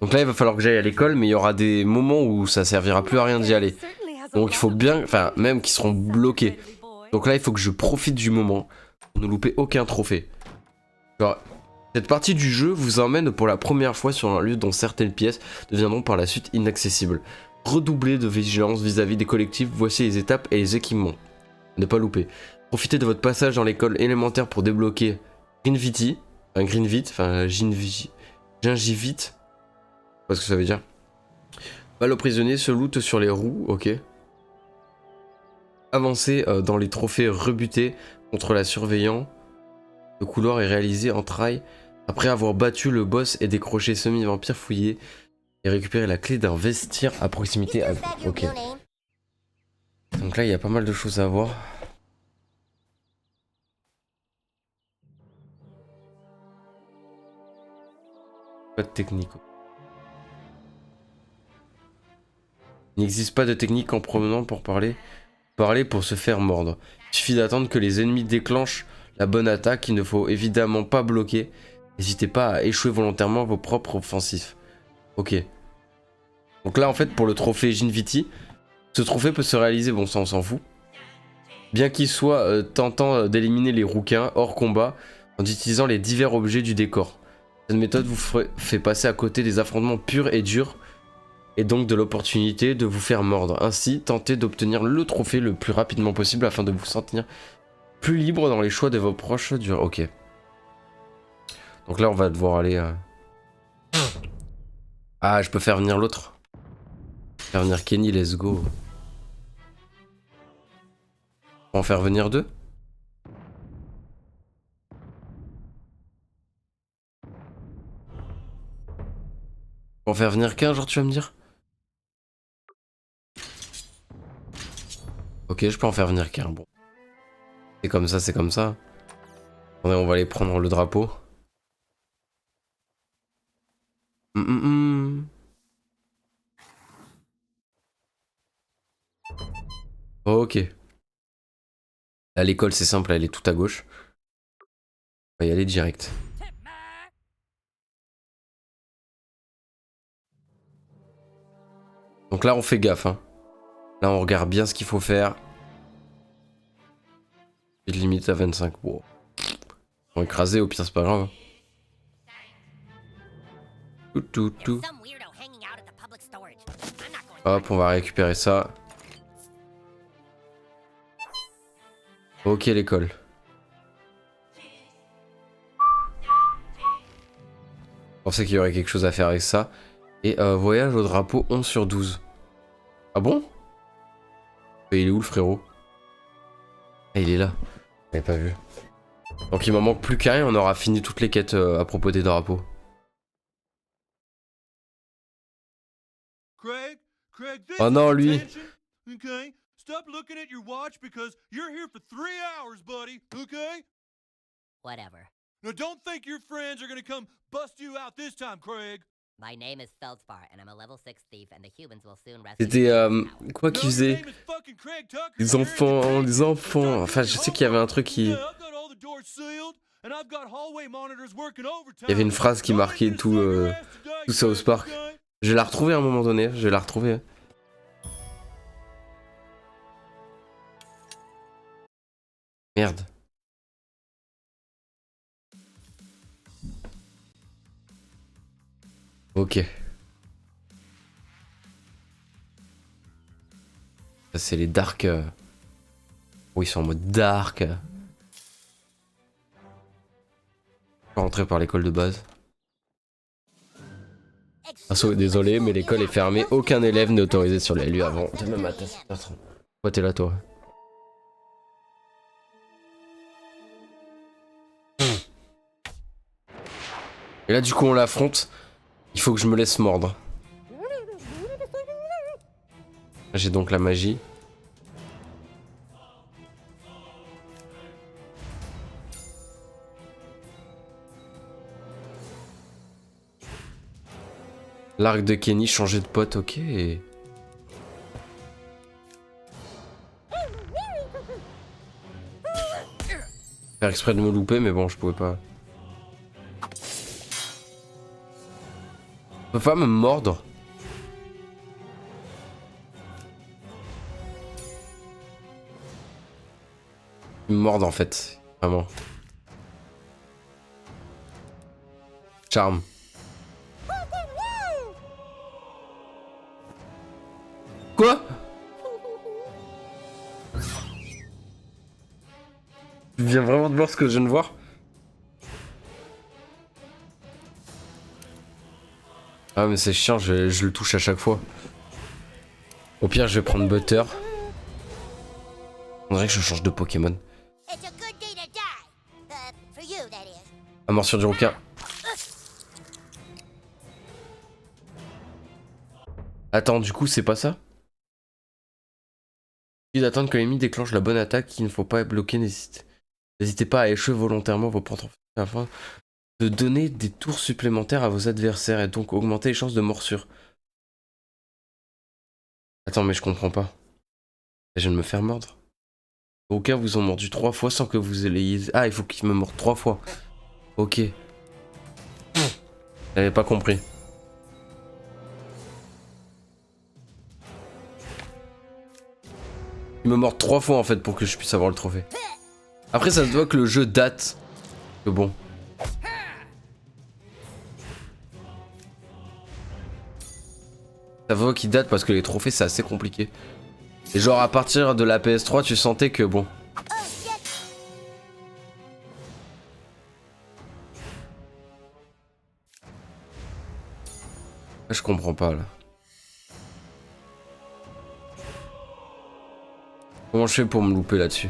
Donc là, il va falloir que j'aille à l'école, mais il y aura des moments où ça servira plus à rien d'y aller. Donc il faut bien, enfin, même qu'ils seront bloqués. Donc là, il faut que je profite du moment pour ne louper aucun trophée. Genre, cette partie du jeu vous emmène pour la première fois sur un lieu dont certaines pièces deviendront par la suite inaccessibles. Redoublez de vigilance vis-à-vis des collectifs, voici les étapes et les équipements. Ne pas louper. Profitez de votre passage dans l'école élémentaire pour débloquer Gingivite, Gingivite, je sais pas ce que ça veut dire. Balle aux prisonniers, se loot sur les roues, ok. Avancez dans les trophées rebutés contre la surveillant. Le couloir est réalisé en trail après avoir battu le boss et décroché semi-vampire fouillé et récupérer la clé d'un vestiaire à proximité. Ok. Donc là, il y a pas mal de choses à voir. Pas de technique. Il n'existe pas de technique en promenant pour parler pour se faire mordre. Il suffit d'attendre que les ennemis déclenchent la bonne attaque, il ne faut évidemment pas bloquer. N'hésitez pas à échouer volontairement vos propres offensifs. Ok. Donc là en fait pour le trophée Gingivite, ce trophée peut se réaliser, bon ça on s'en fout. Bien qu'il soit tentant d'éliminer les rouquins hors combat en utilisant les divers objets du décor. Cette méthode vous fait passer à côté des affrontements purs et durs et donc de l'opportunité de vous faire mordre. Ainsi, tentez d'obtenir le trophée le plus rapidement possible afin de vous sentir plus libre dans les choix de vos proches durs. Ok. Donc là, on va devoir aller... Ah, je peux faire venir l'autre. Faire venir Kenny, let's go. On va en faire venir deux. On va en faire venir qu'un, genre tu vas me dire? Ok, je peux en faire venir qu'un, bon. C'est comme ça, c'est comme ça. Attendez, on va aller prendre le drapeau. Ok. Là, l'école, c'est simple, elle est tout à gauche. On va y aller direct. Donc là, on fait gaffe. Hein. Là, on regarde bien ce qu'il faut faire. Et limite à 25. Wow. On va écraser, au pire, c'est pas grave. Tout. Hop, on va récupérer ça. Ok, l'école. Je pensais qu'il y aurait quelque chose à faire avec ça. Et voyage au drapeau 11 sur 12. Ah bon? Mais il est où le frérot? Ah, il est là. J'avais pas vu. Donc il m'en manque plus qu'un et on aura fini toutes les quêtes à propos des drapeaux. Oh non, lui. Okay, stop looking at your watch because you're here for 3 hours, buddy, okay? Whatever. Now don't think your friends are gonna come bust you out this time, Craig. My name is Feldspar, and I'm a level 6 thief, and the humans will soon rescue C'était me. quoi qu'ils faisaient? Les enfants. Enfin, je sais qu'il y avait un truc qui... Il y avait une phrase qui marquait tout South Park. Je vais la retrouver à un moment donné, je vais la retrouver. Merde. Ok. Ça c'est les dark. Oh, ils sont en mode dark. Pas rentrer par l'école de base. Ah, désolé, mais l'école est fermée. Aucun élève n'est autorisé sur les lieux avant demain matin. Pourquoi t'es là, toi? Et là, du coup, on l'affronte. Il faut que je me laisse mordre. J'ai donc la magie. L'arc de Kenny, changer de pote, ok. Faire exprès de me louper, mais bon, je pouvais pas. Je peux pas me mordre. Ils me mordent en fait, vraiment. Charme. Quoi? Tu viens vraiment de voir ce que je viens de voir? Ah mais c'est chiant, je le touche à chaque fois. Au pire je vais prendre Butter. On dirait que je change de Pokémon. It's a good day to die. For you, that is. La morsure du requin. Attends, du coup c'est pas ça? Il d'attendre que l'ennemi déclenche la bonne attaque, il ne faut pas bloquer, n'hésitez pas à échouer volontairement vos portes afin de donner des tours supplémentaires à vos adversaires et donc augmenter les chances de morsure. Attends, mais je comprends pas. Je viens de me faire mordre. Au cas vous ont mordu 3 fois sans que vous ayez... Ah, il faut qu'il me morde 3 fois. Ok. J'avais pas compris. Il me mord 3 fois en fait pour que je puisse avoir le trophée. Après ça se voit que le jeu date. Que bon. Ça voit qu'il date parce que les trophées c'est assez compliqué. Et genre à partir de la PS3 tu sentais que bon. Je comprends pas là. Comment je fais pour me louper là-dessus?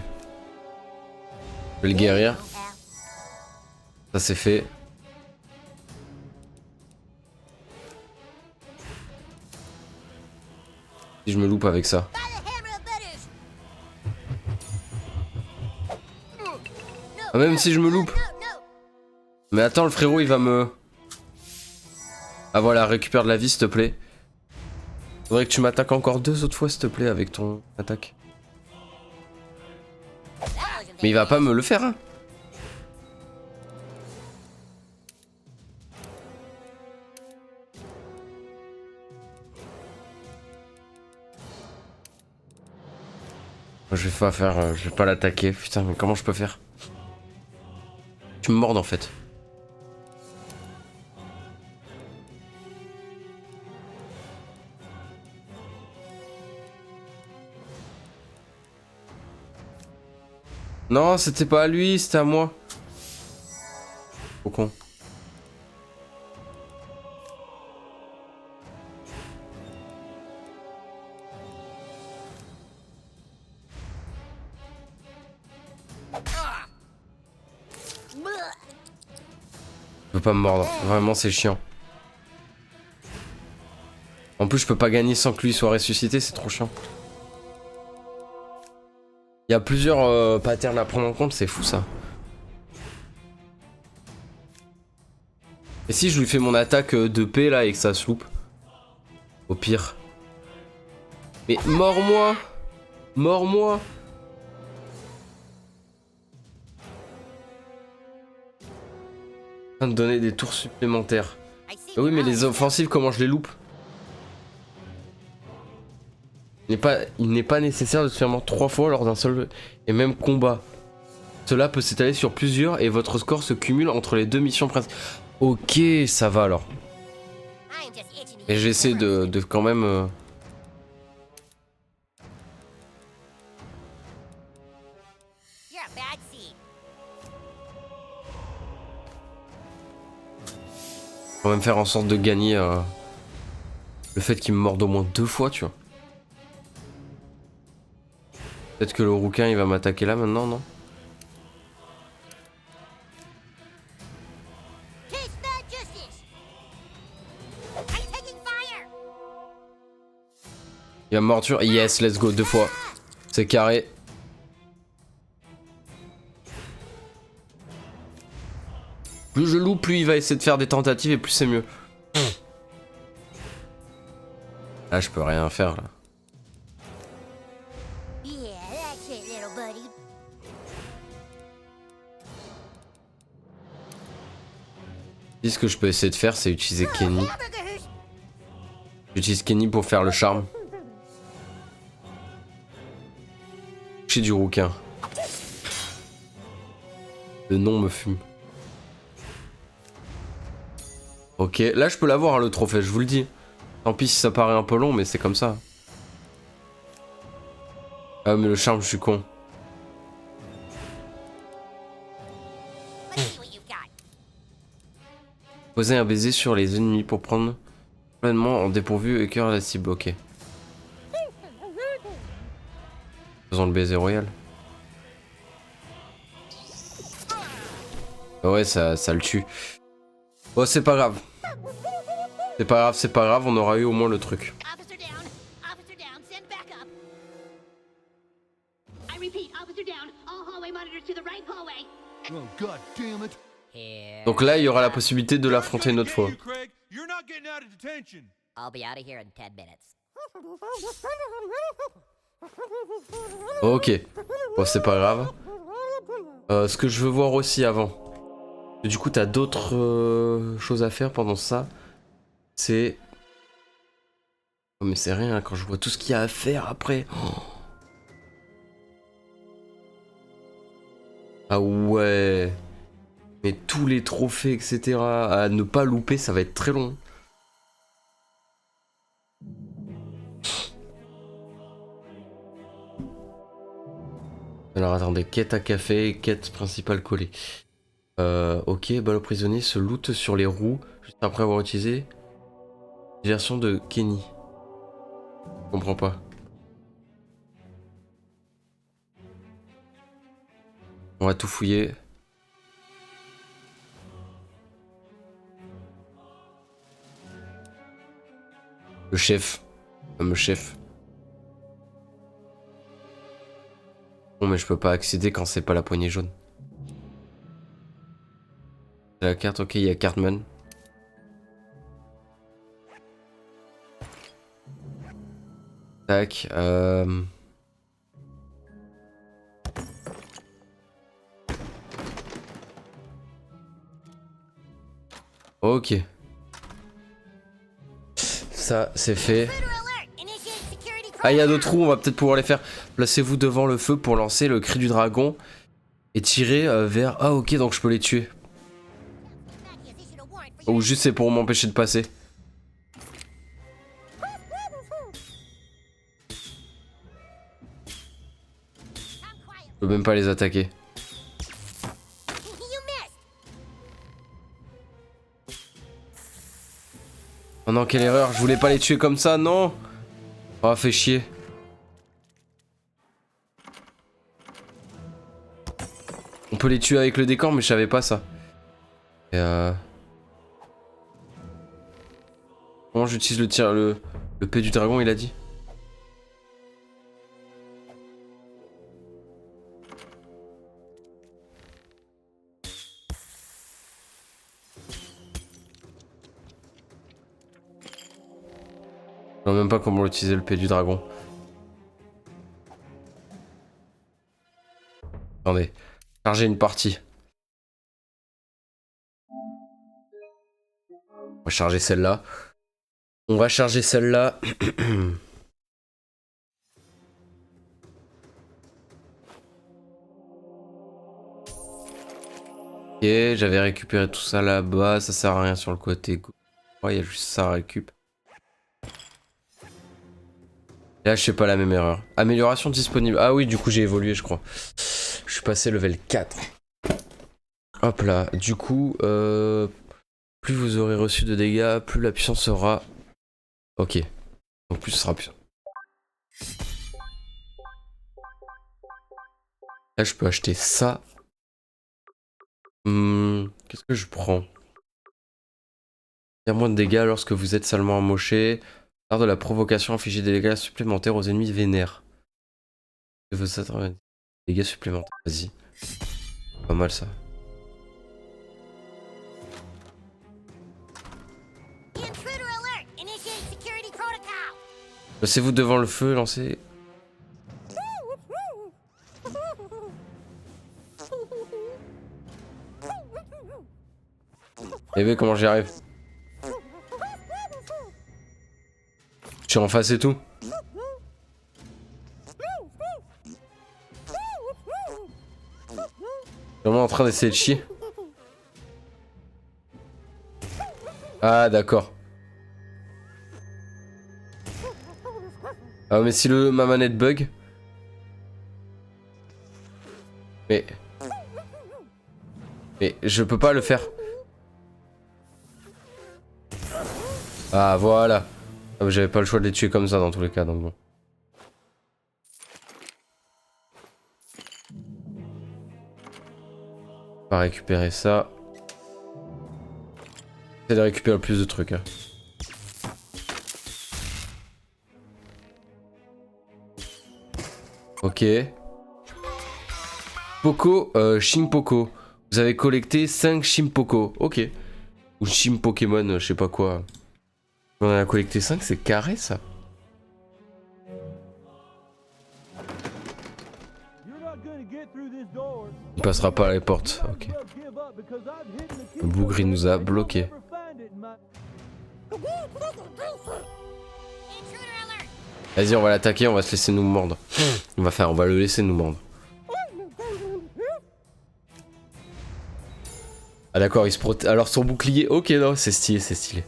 Je vais le guérir. Ça c'est fait. Si je me loupe avec ça. Ah, même si je me loupe. Mais attends, le frérot il va me... Ah voilà, récupère de la vie s'il te plaît. Faudrait que tu m'attaques encore 2 autres fois s'il te plaît avec ton attaque. Mais il va pas me le faire hein. Je vais pas faire, je vais pas l'attaquer. Putain, mais comment je peux faire? Tu me mordes en fait. Non, c'était pas à lui, c'était à moi. Au con. Je peux pas me mordre, vraiment c'est chiant. En plus je peux pas gagner sans que lui soit ressuscité, c'est trop chiant. Il y a plusieurs patterns à prendre en compte, c'est fou ça. Et si je lui fais mon attaque de paix là et que ça se loupe? Au pire. Mais mords-moi! Mords-moi! De donner des tours supplémentaires. Bah oui mais les offensives comment je les loupe? Il n'est pas nécessaire de se faire mordre 3 fois lors d'un seul et même combat. Cela peut s'étaler sur plusieurs et votre score se cumule entre les 2 missions principales. Ok, ça va alors. Et j'essaie de quand même... Quand même faire en sorte de gagner le fait qu'il me morde au moins 2 fois, tu vois. Peut-être que le rouquin il va m'attaquer là maintenant, non? Il va me mordre. Yes, let's go, 2 fois. C'est carré. Plus je loupe, plus il va essayer de faire des tentatives et plus c'est mieux. Là, je peux rien faire là. Ce que je peux essayer de faire, c'est utiliser Kenny. J'utilise Kenny pour faire le charme. J'ai du rouquin. Le nom me fume. Ok, là je peux l'avoir le trophée, je vous le dis. Tant pis si ça paraît un peu long, mais c'est comme ça. Ah mais le charme, je suis con. Let's see what you've got. Poser un baiser sur les ennemis pour prendre pleinement en dépourvu et cœur la cible, ok. Faisons le baiser royal. Ah ouais, ça le tue. Bon, c'est pas grave. C'est pas grave, c'est pas grave, on aura eu au moins le truc. Officer down. Officer down. Send backup. I repeat, officer down. All hallway monitors to the right hallway. Oh, god damn it. Here. Donc là, il y aura la possibilité de l'affronter une autre fois. Craig. You're not getting out of detention. I'll be out of here in 10 minutes. Ok. Bon, c'est pas grave. Ce que je veux voir aussi avant. Du coup, t'as d'autres choses à faire pendant ça. C'est... Oh, mais c'est rien quand je vois tout ce qu'il y a à faire après. Oh. Ah ouais. Mais tous les trophées, etc. à ne pas louper, ça va être très long. Alors attendez, quête à café, quête principale collée. Ok, balle au prisonnier se loot sur les roues juste après avoir utilisé version de Kenny. Je comprends pas. On va tout fouiller. Le chef. Le chef. Bon mais je peux pas accéder quand c'est pas la poignée jaune. La carte, ok, il y a Cartman. Tac, ok. Ça, c'est fait. Intruder alert. Initiate security Ah, il y a protocol. d'autres trous, on va peut-être pouvoir les faire. Placez-vous devant le feu pour lancer le cri du dragon. Et tirer vers... Ah ok, donc je peux les tuer. Mackie has issued a warrant for your Ou juste c'est pour m'empêcher de passer. Come quiet. Je peux même pas les attaquer. You missed. Oh non, quelle erreur, je voulais pas les tuer comme ça, non. Oh, fait chier. On peut les tuer avec le décor, mais je savais pas ça. Et comment j'utilise le tir, le P du dragon, il a dit. Je sais même pas comment utiliser le P du dragon. Attendez, charger une partie. On va charger celle-là. On va charger celle-là. Ok, j'avais récupéré tout ça là-bas. Ça sert à rien sur le côté gauche. Il y a juste ça à récup. Là, je fais pas la même erreur. Amélioration disponible. Ah oui, du coup, j'ai évolué, je crois. Je suis passé level 4. Hop là. Du coup, plus vous aurez reçu de dégâts, plus la puissance sera... Ok. Donc plus ce sera puissant. Là, je peux acheter ça. Qu'est-ce que je prends? Il y a moins de dégâts lorsque vous êtes salement amoché. Lors de la provocation, infliger des dégâts supplémentaires aux ennemis vénères. Dégâts supplémentaires, vas-y. Pas mal ça. Intruder alert. Initiate security protocol. Placez-vous devant le feu, lancez. Et ben comment j'y arrive? Je suis en face et tout. Je suis vraiment en train d'essayer de chier. Ah d'accord. Ah mais si ma manette bug. Mais je peux pas le faire. Ah voilà. Ah, j'avais pas le choix de les tuer comme ça dans tous les cas donc bon. On va récupérer ça. J'essaie de récupérer le plus de trucs. Hein. Ok. Poco, Shimpoko. Vous avez collecté 5 Shimpoko. Ok. Ou Shim Pokémon, je sais pas quoi. On en a collecté 5, c'est carré ça. Il passera pas à la porte. Ok. Le bougri nous a bloqué. Vas-y, on va l'attaquer, on va se laisser nous mordre. On va le laisser nous mordre. Ah d'accord, il se protège. Alors son bouclier, ok, non, c'est stylé, c'est stylé.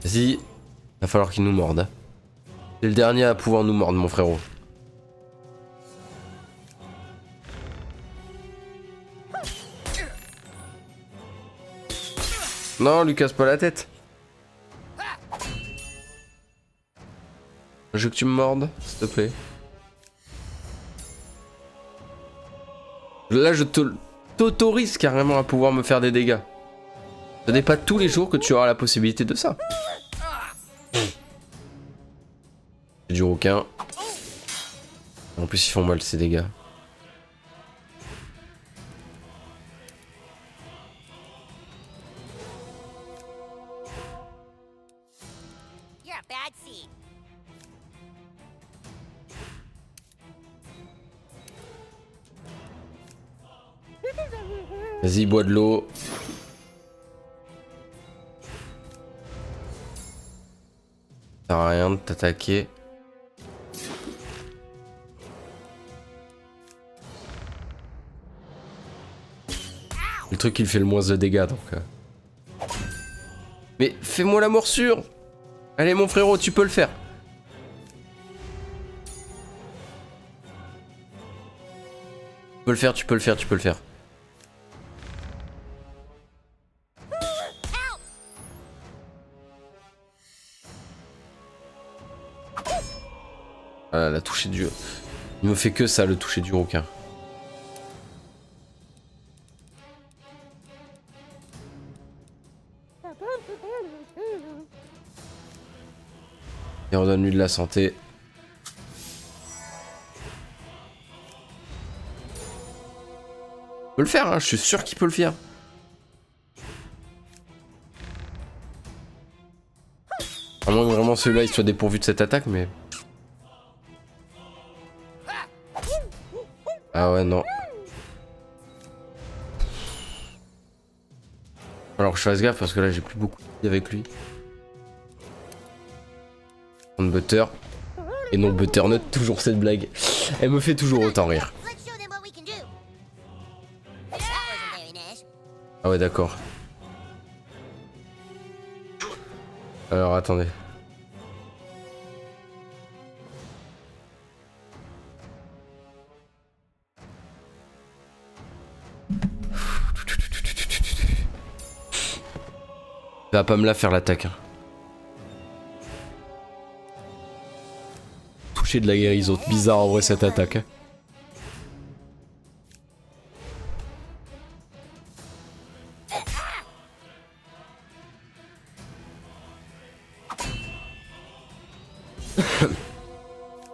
Vas-y, va falloir qu'il nous morde. Hein. C'est le dernier à pouvoir nous mordre, mon frérot. Non, lui casse pas la tête. Je veux que tu me mordes, s'il te plaît. Là, je t'autorise carrément à pouvoir me faire des dégâts. Ce n'est pas tous les jours que tu auras la possibilité de ça. C'est du requin. En plus, ils font mal ces dégâts. You're a bad seed. Vas-y, bois de l'eau. Ça sert à rien de t'attaquer. Le truc il fait le moins de dégâts donc. Mais fais-moi la morsure. Allez mon frérot, tu peux le faire. Tu peux le faire, tu peux le faire, tu peux le faire. Ah, la toucher du... Il me fait que ça, le toucher du requin. Et redonne-lui de la santé. Il peut le faire, hein, je suis sûr qu'il peut le faire. À moins que vraiment celui-là il soit dépourvu de cette attaque, mais... Ah ouais, non. Alors que je fasse gaffe parce que là j'ai plus beaucoup de vie avec lui. On butter. Et non butternut, toujours cette blague. Elle me fait toujours autant rire. Let's show them what we can do. That wasn't very nice. Ah ouais d'accord. Alors attendez. Il va pas me la faire l'attaque. Hein. Toucher de la guérison. Bizarre en vrai cette attaque. Hein.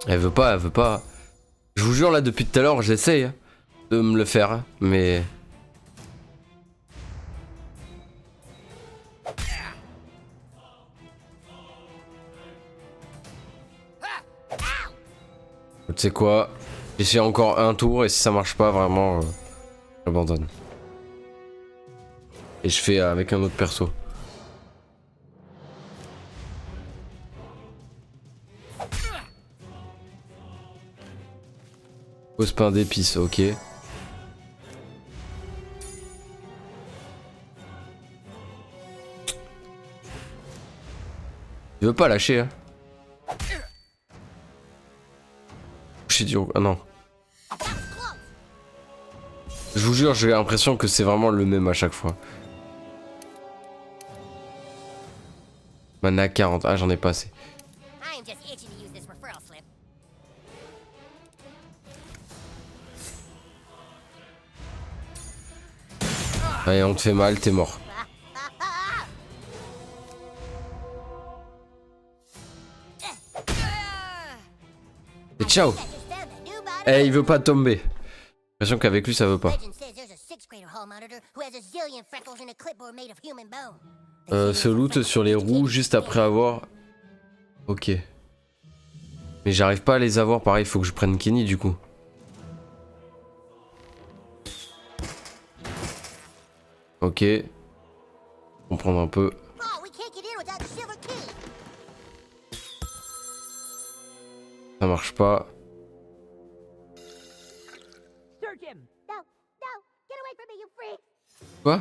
Elle veut pas, elle veut pas. Je vous jure là depuis tout à l'heure j'essaye hein, de me le faire, hein, mais... Tu sais quoi, j'essaie encore un tour et si ça marche pas vraiment, j'abandonne. Et je fais avec un autre perso. Pose pain d'épices, ok. Il veut pas lâcher, hein. Toucher du... Ah non. Je vous jure, j'ai l'impression que c'est vraiment le même à chaque fois. Mana 40, ah j'en ai pas assez. I am just itching to use this referral slip. Allez, on te fait mal, t'es mort. Et ciao. That's just them, the new body. Eh, il veut pas tomber. J'ai l'impression qu'avec lui ça veut pas. Legend says there's a sixth grader hall monitor who has a zillion freckles and a clipboard made of human bone. Se loot sur les roues juste après avoir... Ok. Mais j'arrive pas à les avoir, pareil, faut que je prenne Kenny du coup. Ok. Comprendre un peu. Oh, we can't get in without the silver key. Ça marche pas. Search him. No, no, get away from me, you freak. Quoi?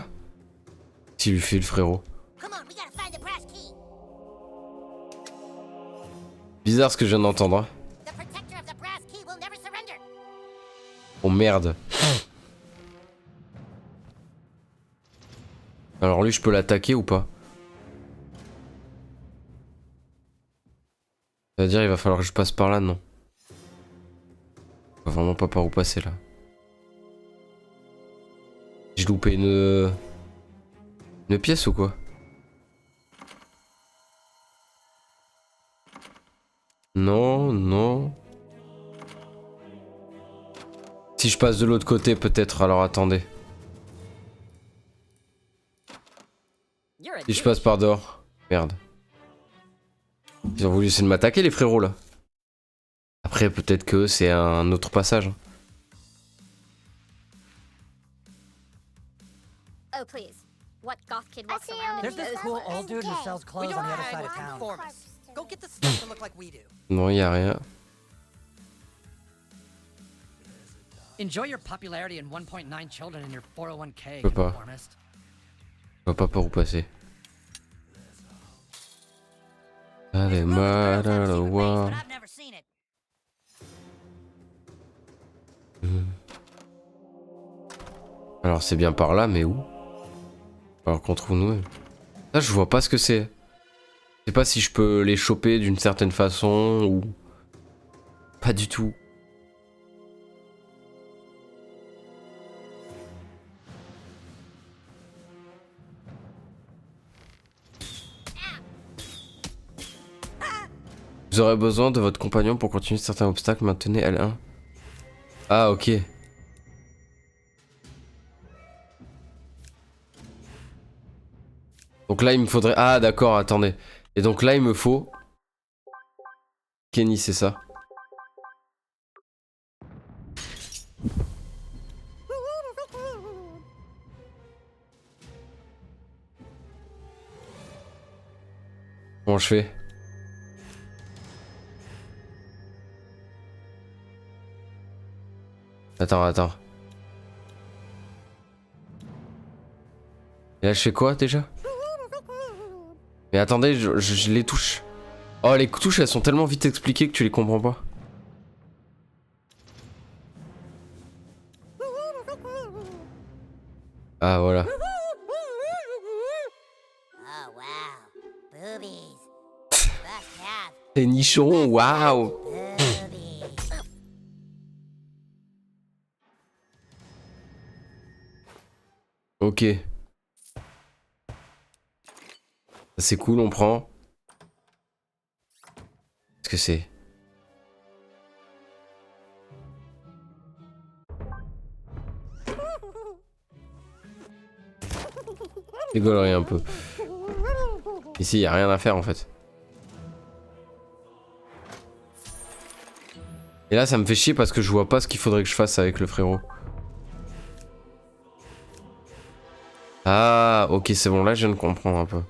S'il lui fait le frérot. Come on, we gotta find the brass key. Bizarre ce que je viens d'entendre. Hein. The protector of the brass key will never surrender. Oh merde. Alors lui je peux l'attaquer ou pas? Ça veut dire il va falloir que je passe par là, non? Je vois vraiment pas par où passer là. J'ai loupé une pièce ou quoi? Non, non. Si je passe de l'autre côté peut-être, alors attendez. Si je passe par dehors. Merde. Ils ont voulu essayer de m'attaquer les frérots là. Après peut-être que c'est un autre passage. Oh, please. What goth kid walks see around in There's this those cool clothes? old dude who sells clothes on the other side of town. Go get the stuff to look like we do. Non, y a rien. Enjoy your popularity and 1.9 children in your 401k, Peux pas. conformist. Je vois pas par où passer. Allez, mal à la voix. But I've never seen it. Alors c'est bien par là, mais où? Alors qu'on trouve nous-mêmes. Là, je vois pas ce que c'est. Je sais pas si je peux les choper d'une certaine façon ou... Pas du tout. Vous aurez besoin de votre compagnon pour continuer certains obstacles. Maintenez L1. Ah, ok. Donc là, il me faudrait... Ah, d'accord, attendez. Et donc là, il me faut... Kenny, c'est ça. Comment je fais? Attends. Et là, je fais quoi déjà? Mais attendez, je les touche. Oh, les touches, elles sont tellement vite expliquées que tu les comprends pas. Ah, voilà. Oh, wow. Boobies. Must have Les nichons, waouh! boobies. Ok. Ça, c'est cool, on prend. Qu'est-ce que c'est? Rigolerie un peu. Ici, y a rien à faire en fait. Et là, ça me fait chier parce que je vois pas ce qu'il faudrait que je fasse avec le frérot. Ah, ok, c'est bon, là je viens de comprendre un peu.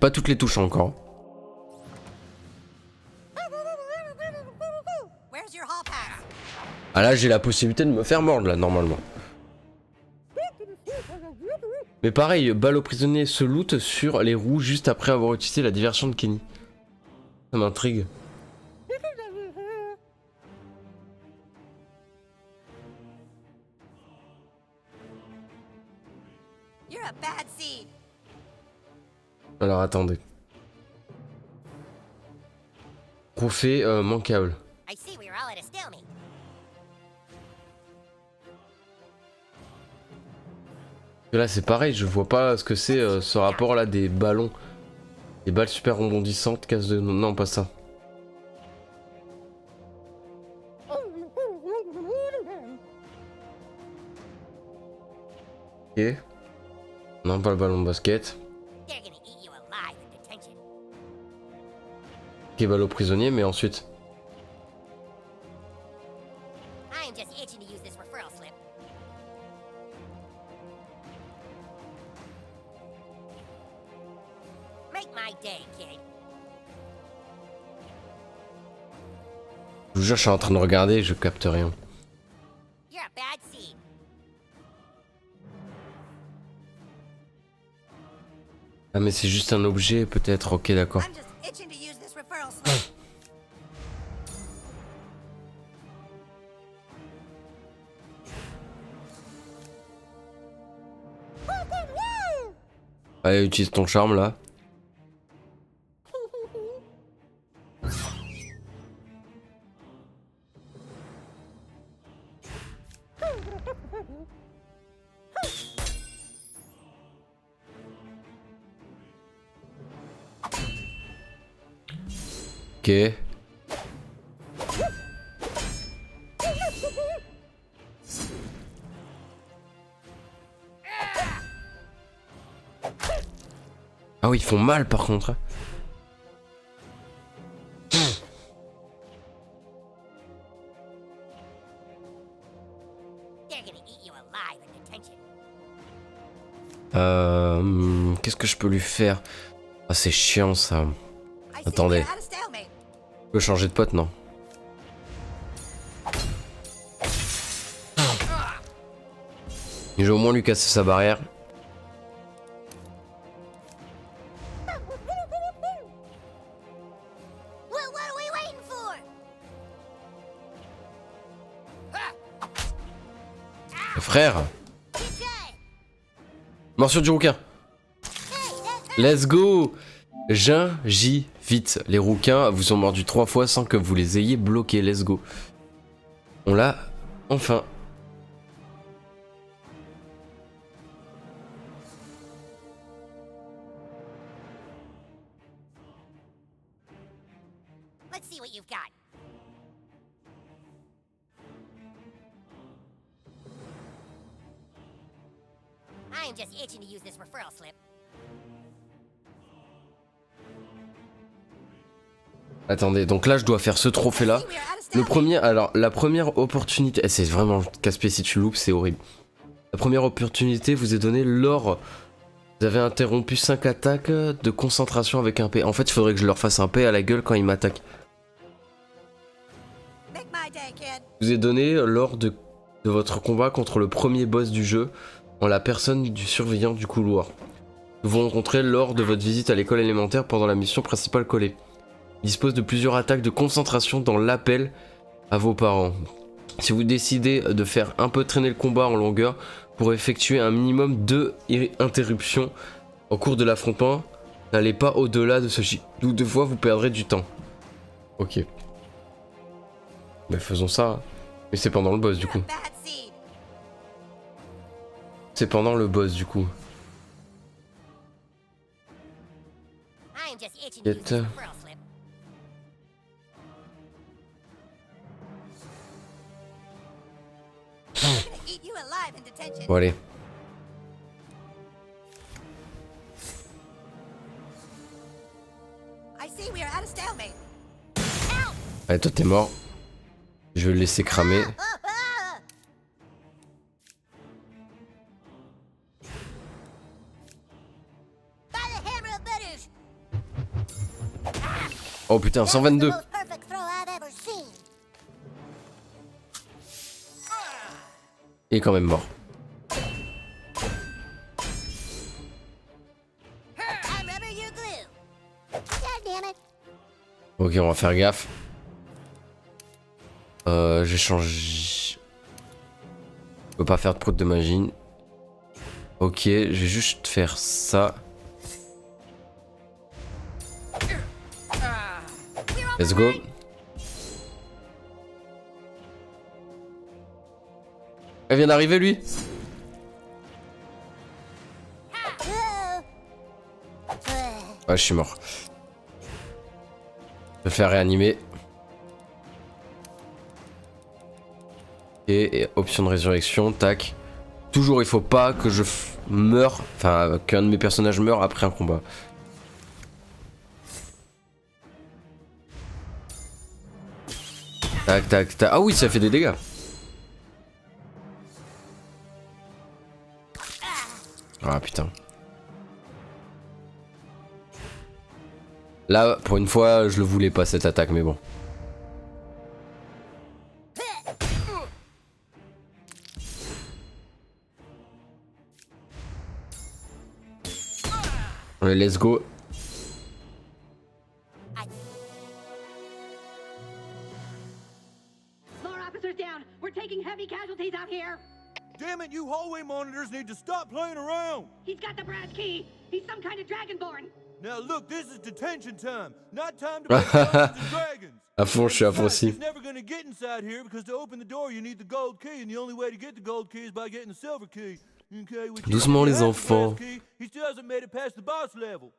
pas toutes les touches encore. Where's your hall pass? Ah là j'ai la possibilité de me faire mordre là normalement. Mais pareil, balle au prisonnier se loot sur les roues juste après avoir utilisé la diversion de Kenny. Ça m'intrigue. You're a bad seed. Alors attendez. Trophée manquable. I see we were all at a stalemate. Et là c'est pareil, je vois pas ce que c'est ce rapport là des ballons. Des balles super rebondissantes, casse de... Non, pas ça. Ok. Non, pas le ballon de basket. They're gonna eat you alive in detention. Ok, balle au prisonnier, mais ensuite... I am just itching to use this referral slip. Make my day, kid. Je vous jure, je suis en train de regarder et je capte rien. You're a bad seed. Ah mais c'est juste un objet peut-être, ok d'accord. I'm just itching to use this referral slip. Allez, utilise ton charme là. Ok. Ah oui, ils font mal par contre. Hein. They're gonna eat you alive in detention. Qu'est-ce que je peux lui faire? Ah c'est chiant ça. I see Attendez. we're at a stalemate. Je peux changer de pote, non? Je vais au moins lui casser sa barrière. What are we waiting for? Frère! Good try. Morsure du rouquin! Hey, Let's go! Gingivite. Les rouquins vous ont mordu 3 fois sans que vous les ayez bloqués. Let's go. On l'a enfin. let's see what you've got. I am just itching to use this referral slip. Attendez, donc là je dois faire ce trophée là. We are at a Le stalemate. premier, alors la première opportunité, c'est vraiment casse-pied si tu loupes, c'est horrible. La première opportunité vous est donnée lors. Vous avez interrompu 5 attaques de concentration avec un P. En fait, il faudrait que je leur fasse un P à la gueule quand ils m'attaquent. Make my day, kid. Vous est donné lors de votre combat contre le premier boss du jeu, en la personne du surveillant du couloir. Vous vous rencontrez lors de votre visite à l'école élémentaire pendant la mission principale collée. Il dispose de plusieurs attaques de concentration dans l'appel à vos parents. Si vous décidez de faire un peu traîner le combat en longueur pour effectuer un minimum de interruptions au cours de l'affrontement, n'allez pas au-delà de ceci. Deux fois vous perdrez du temps. Ok. Ben faisons ça. Hein. Mais c'est pendant le boss du You're coup. a bad seed. C'est pendant le boss du coup. I am just itching to use this referral slip. They're gonna eat you alive in detention. Bon allez. I see we are at a stalemate. Allez, toi t'es mort. Je vais le laisser cramer. By the hammer of Bedush! Oh putain, That was the 122. most perfect throw I've ever seen. Il est quand même mort. I remember your glue. God damn it. Ok, on va faire gaffe. J'ai changé. Je peux pas faire de prout de magie. Ok, je vais juste faire ça. Let's go. Elle vient d'arriver lui. Ouais, je suis mort. Je vais faire réanimer. Et option de résurrection, tac. Toujours il faut pas que je meure, enfin qu'un de mes personnages meure après un combat. Tac tac tac. Ah oui, ça fait des dégâts. Ah putain. Là, pour une fois, je le voulais pas cette attaque, mais bon. Allez, let's go. More officers down. We're taking heavy casualties out here. Damn it, you hallway monitors need to stop playing around! He's got the brass key. He's some kind of dragonborn. Now look, this is detention time, not time to play Dungeons and Dragons. À fond, je suis à fond aussi. He's never gonna get inside here because to open the door you need the gold key, and the only way to get the gold key is by getting the silver key. Okay, which Doucement, he les has the enfants. brass key, he still hasn't made it past the boss level.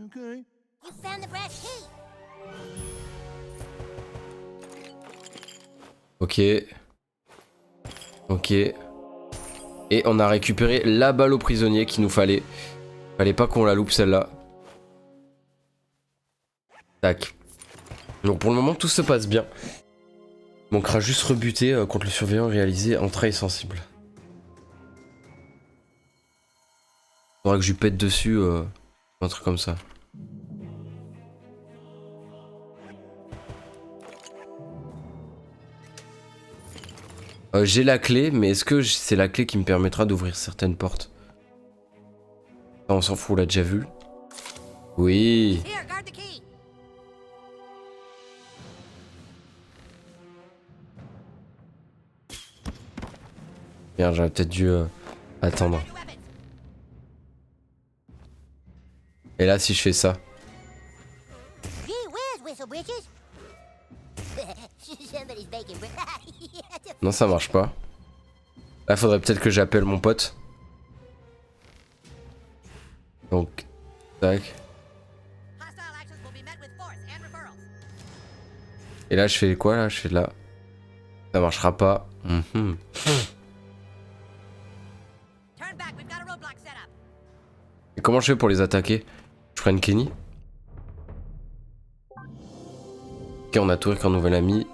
Okay. You found the brass key. Ok. Ok. Et on a récupéré la balle au prisonnier qu'il nous fallait. Fallait pas qu'on la loupe celle-là. Tac. Donc pour le moment tout se passe bien. Il manquera juste rebuter contre le surveillant et réaliser entraille sensible. Faudra que je lui pète dessus, un truc comme ça. J'ai la clé, mais est-ce que c'est la clé qui me permettra d'ouvrir certaines portes? Ça, on s'en fout, on l'a déjà vu. Oui. Here, guard the key. Merde, j'aurais peut-être dû attendre. Your weapons. Et là, si je fais ça. Gee whiz, Whistle Britches. Somebody's baking bread. Non, ça marche pas. Là, faudrait peut-être que j'appelle mon pote. Donc, tac. Hostile actions will be met with force and referrals. Et là, je fais quoi là? Je fais là. Ça marchera pas. Mhm. Turn back, we've got a roadblock set up. Et comment je fais pour les attaquer? Je prends une Kenny. Ok, on a tout avec un nouvel ami.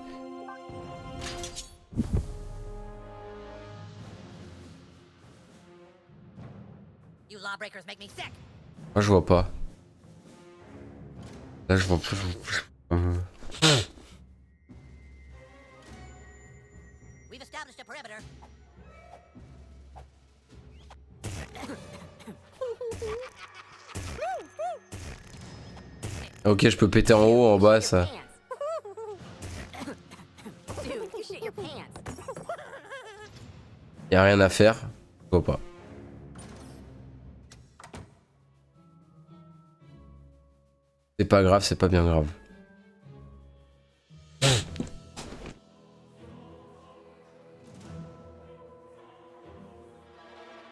You lawbreakers make me sick. Moi, je vois pas. Là, je vois plus. We've established a perimeter. Ok, je peux péter en haut, en bas, ça. Dude, you shit your pants. Y a rien à faire. Je vois pas. C'est pas grave, c'est pas bien grave.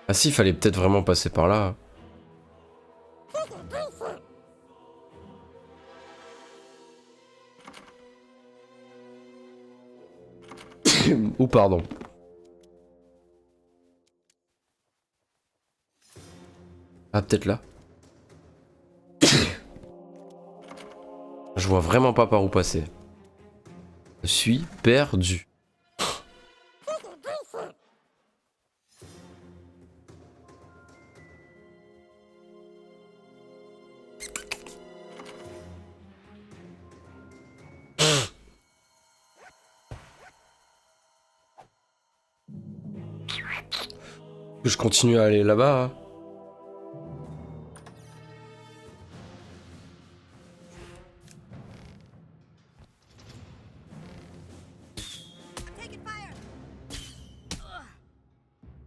Ah si, il fallait peut-être vraiment passer par là. Ou pardon. Ah, peut-être là. Je vois vraiment pas par où passer. Je suis perdu. Je continue à aller là-bas. Hein.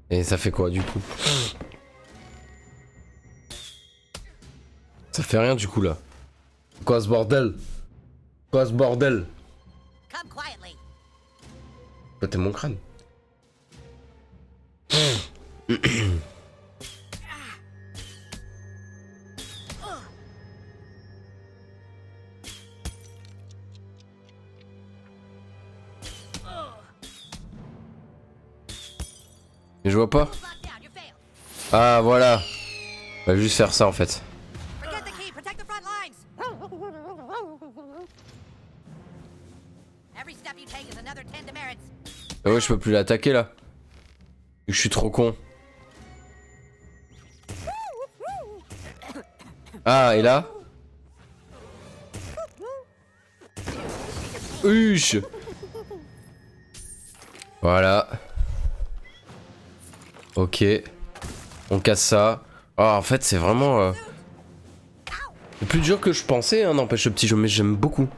Et ça fait quoi du coup? Ça fait rien du coup là. Quoi ce bordel? Quoi ce bordel? Come quietly. T'es mon crâne. Mais je vois pas. Locked down, you failed. Ah voilà. On va juste faire ça en fait. Forget the key, protect the front lines. Every step you take is another 10 demerits. Ah ouais, je peux plus l'attaquer là. Je suis trop con. Ah, et là? Huche. Voilà. Ok. On casse ça. Ah, en fait, c'est vraiment... C'est plus dur que je pensais, hein, n'empêche le petit jeu, mais j'aime beaucoup.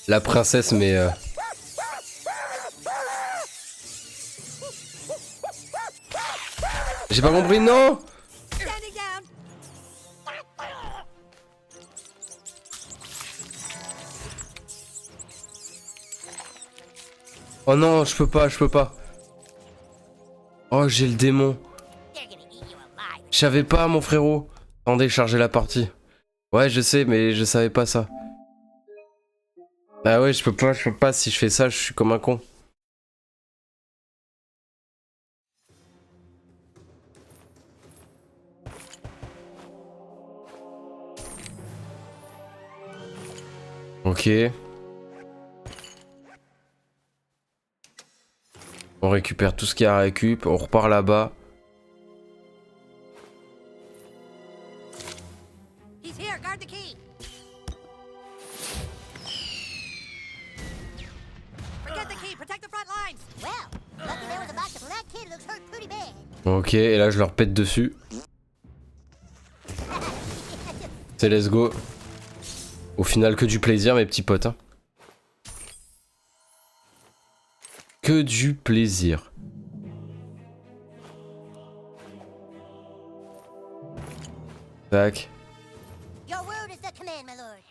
La princesse, mais... J'ai pas compris, non! Standing down. Oh non, je peux pas, je peux pas. Oh, j'ai le démon. They're gonna eat you alive. Je savais pas, mon frérot. Attendez, charger la partie. Ouais, je sais, mais je savais pas ça. Ah ouais, je peux pas. Si je fais ça, je suis comme un con. Ok. On récupère tout ce qu'il y a à récup. On repart là-bas. He's here, guard the key. Forget the key, protect the front lines. Well, lucky there was a box of that kid looks hurt pretty bad. Ok, et là je leur pète dessus. C'est let's go. Au final, que du plaisir, mes petits potes. Hein. Que du plaisir. Tac. Your word is the command, my lord.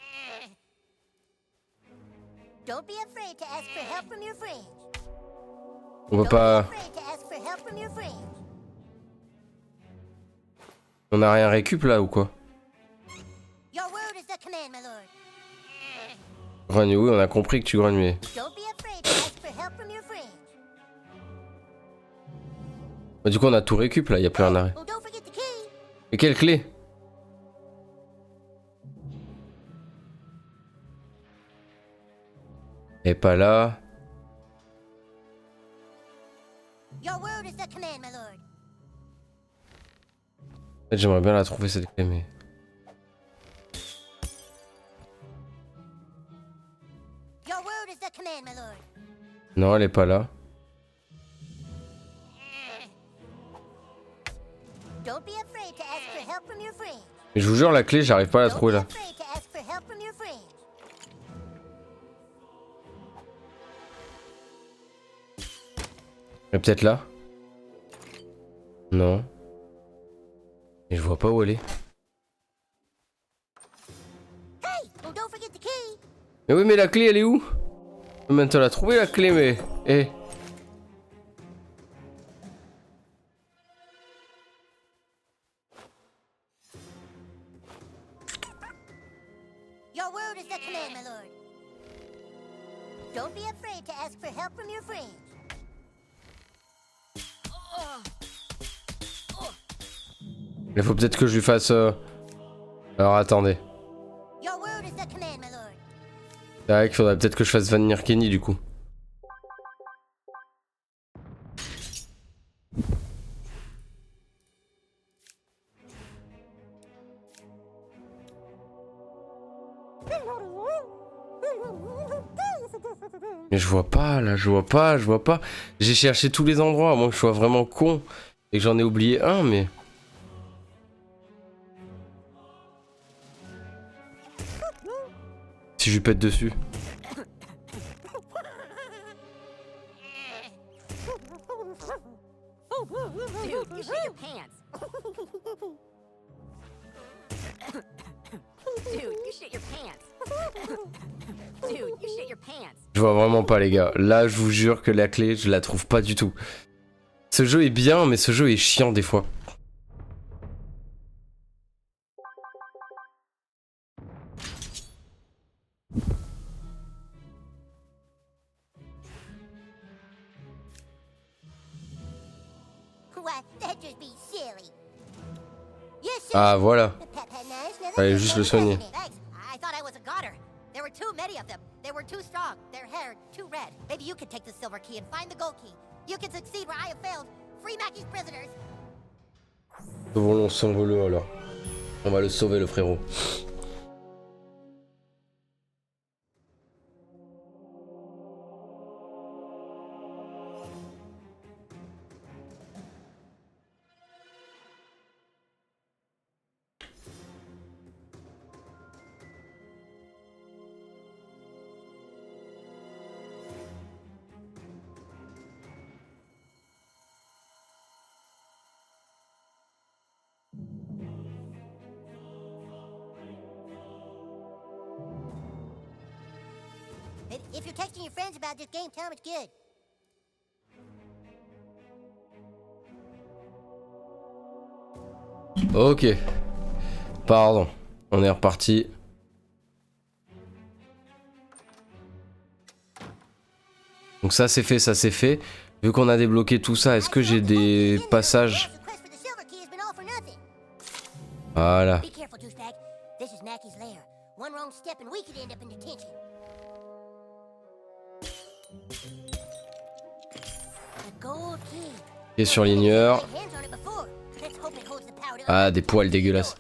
Don't be afraid to ask for help from your friends. On Don't peut pas... be afraid to ask for help from your friends. On a rien récup là ou quoi? Your word is the command, my lord. Grogne, oui, on a compris que tu grognes, mais... Don't be afraid to ask for help from your friends. Bah, du coup, on a tout récup là, y a plus un arrêt. Oh, don't forget the key. Et quelle clé? Et pas là. Your word is the command, my lord. En fait, j'aimerais bien la trouver cette clé, mais... Your word is the command, my lord. Non, elle est pas là. Don't be afraid to ask for help from your friends. Mais je vous jure, la clé, j'arrive pas à la Don't trouver be là. afraid to ask for help from your friends. Elle est peut-être là? Non. Et je vois pas où elle est. Hey, oh, don't forget the key. Mais oui, mais la clé, elle est où? Maintenant, la trouvé la clé, mais... Eh. Your word is the command, my lord. Don't be afraid to ask for help from your friends. Il faut peut-être que je lui fasse... Alors, attendez. Your word is the command, my lord. C'est vrai qu'il faudrait peut-être que je fasse Van Kenny du coup. Mais je vois pas, là, je vois pas. J'ai cherché tous les endroits, à moins que je sois vraiment con et que j'en ai oublié un, mais... Si je lui pète dessus. Dude, you shit your pants. Dude, you shit your pants. Dude, you shit your pants. Je vois vraiment pas les gars. Là je vous jure que la clé je la trouve pas du tout. Ce jeu est bien mais ce jeu est chiant des fois. What? That'd just be silly. Yes, sir. Ah voilà. Fallait juste le soigner. Thanks. I thought I was a goner. There were too many of them. They were too strong. Their hair too red. Maybe you could take the silver key and find the gold key. You can succeed where I have failed. Free Mackey's prisoners. Sauvons-le, sauvons-le alors. On va le sauver le frérot. If you're texting your friends about this game, tell them it's good. Ok. Pardon. On est reparti. Donc ça c'est fait, ça c'est fait. Vu qu'on a débloqué tout ça, est-ce que j'ai des passages? Voilà. Be careful, douchebag. This is Mackey's lair. One wrong step and we could end up in detention. The gold key. Et surligneur. Hands on it before. Let's hope it holds the power to Ah, des poils dégueulasses.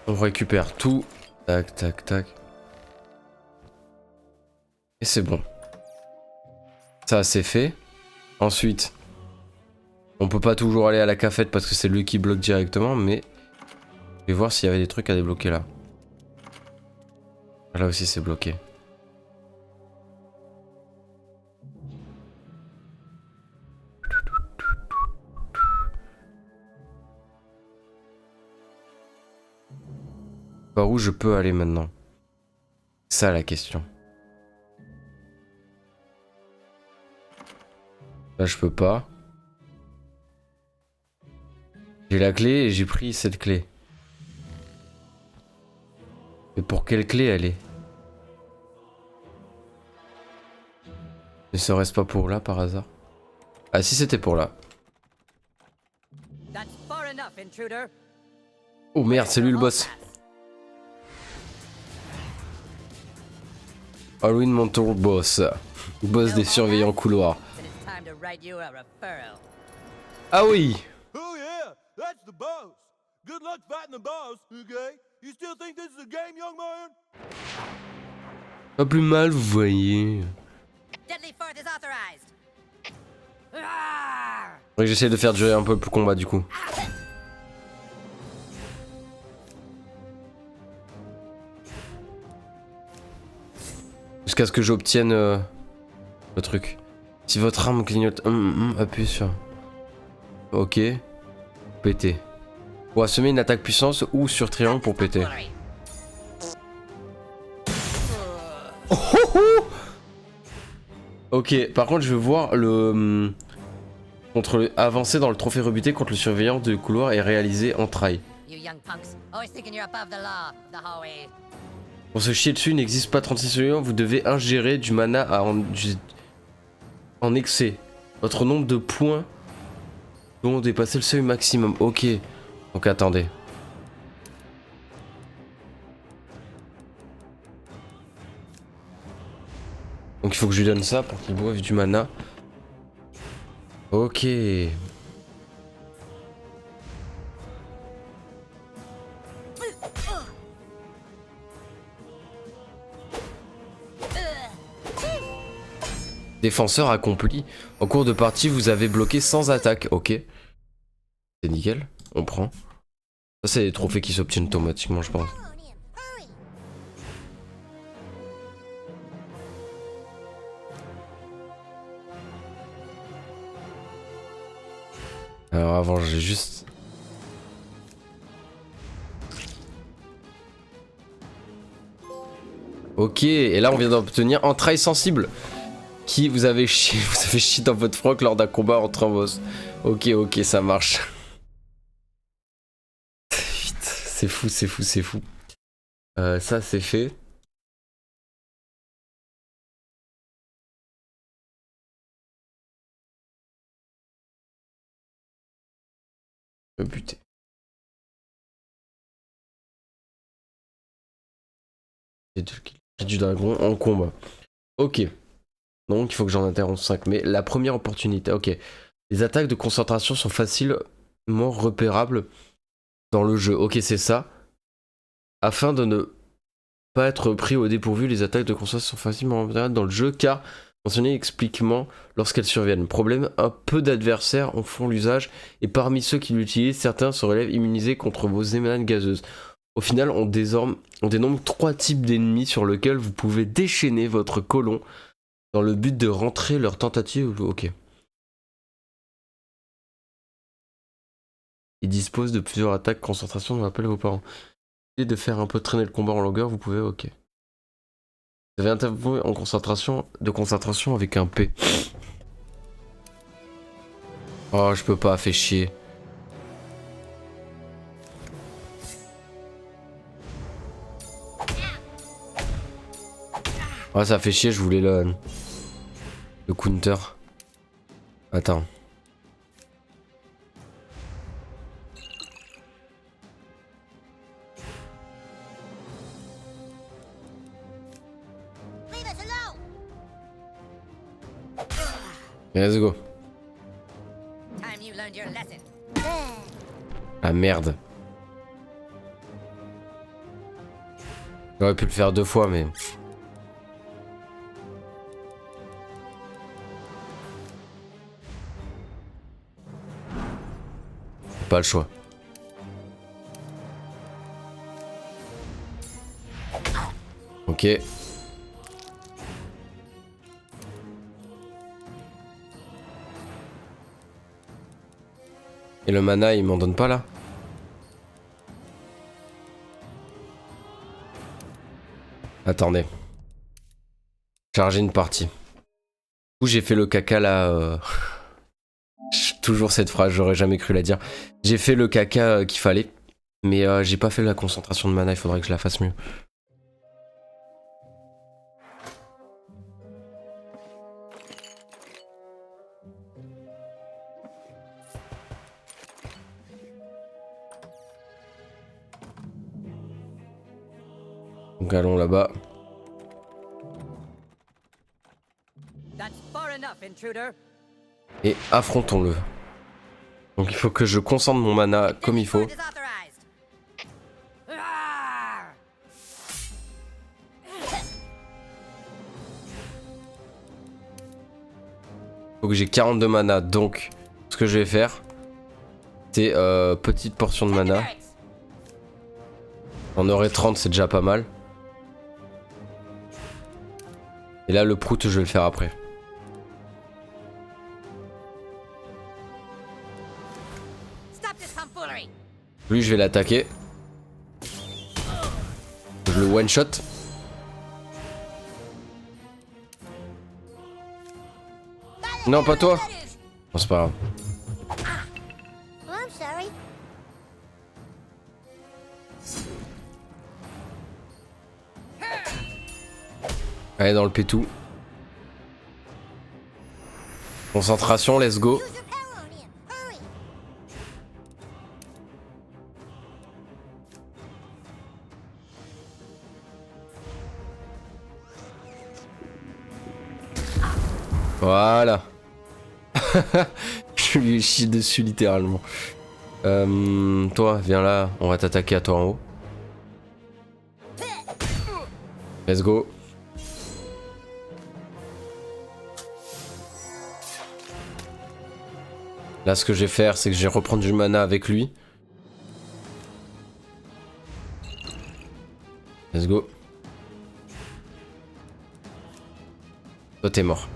On récupère tout. Tac, tac, tac. Et c'est bon. Ça, c'est fait. Ensuite, on peut pas toujours aller à la cafette parce que c'est lui qui bloque directement, mais je vais voir s'il y avait des trucs à débloquer là. Là aussi, c'est bloqué. Par où je peux aller maintenant? Ça la question. Là je peux pas. J'ai la clé et j'ai pris cette clé. Mais pour quelle clé elle est? Ne serait-ce pas pour là par hasard? Ah si c'était pour là. That's far enough, intruder. Oh merde, c'est lui le boss. Halloween Mentor Boss. Boss des surveillants couloirs. Then it's time to write you a referral. Ah oui! Oh yeah, that's the boss. Good luck fighting the boss, okay? You still think this is a game, young man? Pas plus mal, vous voyez. Deadly Fourth is authorized. Rawr! Ouais, j'essaie de faire durer un peu plus combat du coup. Jusqu'à ce que j'obtienne le truc. Si votre arme clignote, appuyez sur. Ok. Péter. Pour assommer une attaque puissance ou sur triangle pour péter. Oh, oh, oh. Ok, par contre je veux voir le... avancer dans le trophée rebuté contre le surveillant de couloir et réalisé en trail. You young punks, always thinking you're above the law, the hallway. Pour se chier dessus, il n'existe pas 36 surveillants, vous devez ingérer du mana en excès. Votre nombre de points dont dépasser le seuil maximum. Ok. Donc attendez. Donc il faut que je lui donne ça pour qu'il boive du mana. Ok. Défenseur accompli. En cours de partie, vous avez bloqué sans attaque. Ok. C'est nickel. On prend. Ça, c'est des trophées qui s'obtiennent automatiquement, je pense. Alors avant, j'ai juste... Ok, et là on vient d'obtenir entrailles sensibles. Qui vous avez chié dans votre froc lors d'un combat entre un boss. Ok, ok, ça marche. Putain, c'est fou, c'est fou, c'est fou. Ça c'est fait. Me buter. J'ai du dragon en combat. Ok. Donc il faut que j'en interrompe 5. Mais la première opportunité, ok. Les attaques de concentration sont facilement repérables dans le jeu. Ok, c'est ça. Afin de ne pas être pris au dépourvu, les attaques de concentration sont facilement repérables dans le jeu car mentionnées explicitement lorsqu'elles surviennent. Problème, un peu d'adversaires en font l'usage et parmi ceux qui l'utilisent, certains se relèvent immunisés contre vos émanations gazeuses. Au final, on dénombre 3 types d'ennemis sur lesquels vous pouvez déchaîner votre colon dans le but de rentrer leur tentative. Ok. Ils disposent de plusieurs attaques concentration, on appelle vos parents. Et de faire un peu traîner le combat en longueur, vous pouvez, ok. Vous avez intervenu en concentration avec un P. Oh, je peux pas, fait chier. Oh, ça fait chier, je voulais le counter. Attends. Let's go. Time you learned your lesson. Ah merde. J'aurais pu le faire 2 fois mais... Pas le choix. Ok. Et le mana, il m'en donne pas là? Attendez. Charger une partie. Où j'ai fait le caca là. Toujours cette phrase, j'aurais jamais cru la dire. J'ai fait le caca qu'il fallait. Mais j'ai pas fait la concentration de mana, il faudrait que je la fasse mieux. Donc allons là-bas. That's far enough, intruder. Et affrontons-le. Donc il faut que je concentre mon mana comme il faut. Faut que j'ai 42 mana, donc ce que je vais faire, c'est petite portion de mana. J'en aurai 30, c'est déjà pas mal. Et là le prout je vais le faire après. Lui je vais l'attaquer. Je le one shot. Non pas toi. Bon c'est pas grave. I'm sorry. Allez dans le pétou. Concentration, let's go. Use your power on him. Hurry. Voilà. Je lui ai chié dessus littéralement. Toi, viens là, on va t'attaquer à toi en haut. Let's go. Là, ce que je vais faire, c'est que je vais reprendre du mana avec lui. Let's go. Toi, t'es mort.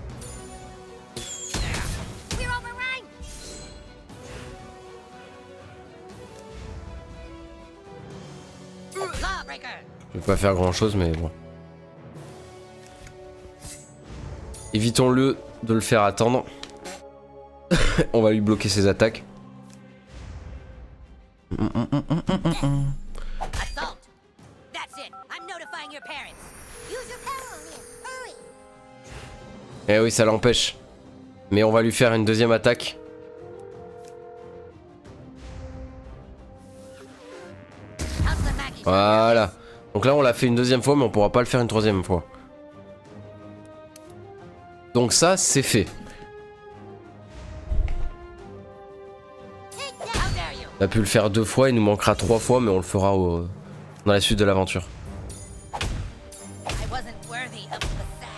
Je vais pas faire grand chose, mais bon. Évitons-le de le faire attendre. On va lui bloquer ses attaques. Eh oui, ça l'empêche. Mais on va lui faire une deuxième attaque. Voilà. Donc là, on l'a fait une deuxième fois, mais on pourra pas le faire une troisième fois. Donc ça, c'est fait. On a pu le faire 2 fois, il nous manquera 3 fois, mais on le fera dans la suite de l'aventure.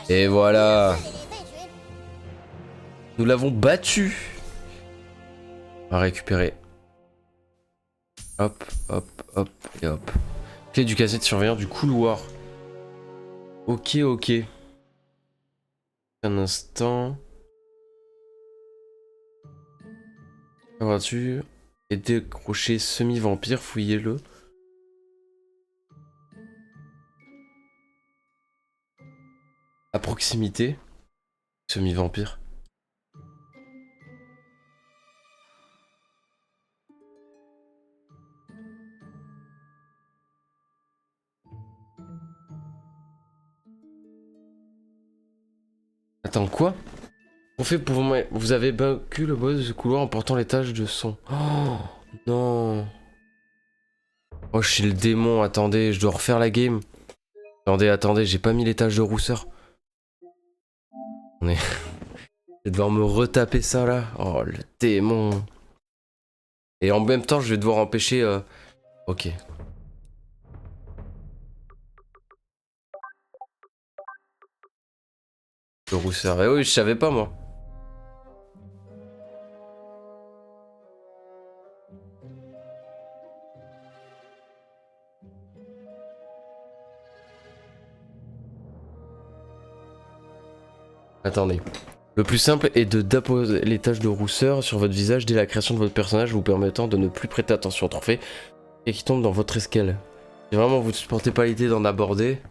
Et voilà. Nous l'avons battu. On va récupérer. Hop, hop, hop, et hop. Clé du casier de surveillant du couloir. Ok, ok. Un instant. Voiture. Et décrocher semi-vampire, fouillez-le. À proximité. Semi-vampire. Attends, quoi? On fait pour vous avez vaincu le boss du couloir en portant les taches de son. Oh non. Oh, je suis le démon. Attendez, je dois refaire la game. Attendez, j'ai pas mis les taches de rousseur. On est... Je vais devoir me retaper ça là. Oh, le démon. Et en même temps, je vais devoir empêcher... Ok. Le rousseur. Eh oui, je savais pas moi. Attendez. Le plus simple est de déposer les taches de rousseur sur votre visage dès la création de votre personnage, vous permettant de ne plus prêter attention au trophée et qui tombe dans votre escale. Si vraiment vous ne supportez pas l'idée d'en aborder...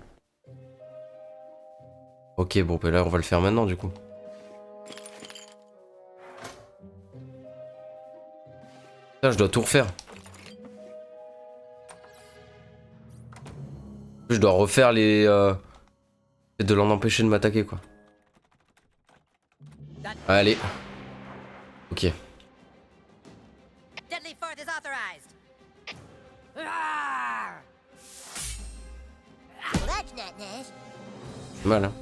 Ok, bon, ben là on va le faire maintenant du coup. Là, je dois tout refaire. Je dois refaire les... Et de l'en empêcher de m'attaquer quoi. Allez. Ok. Mal hein.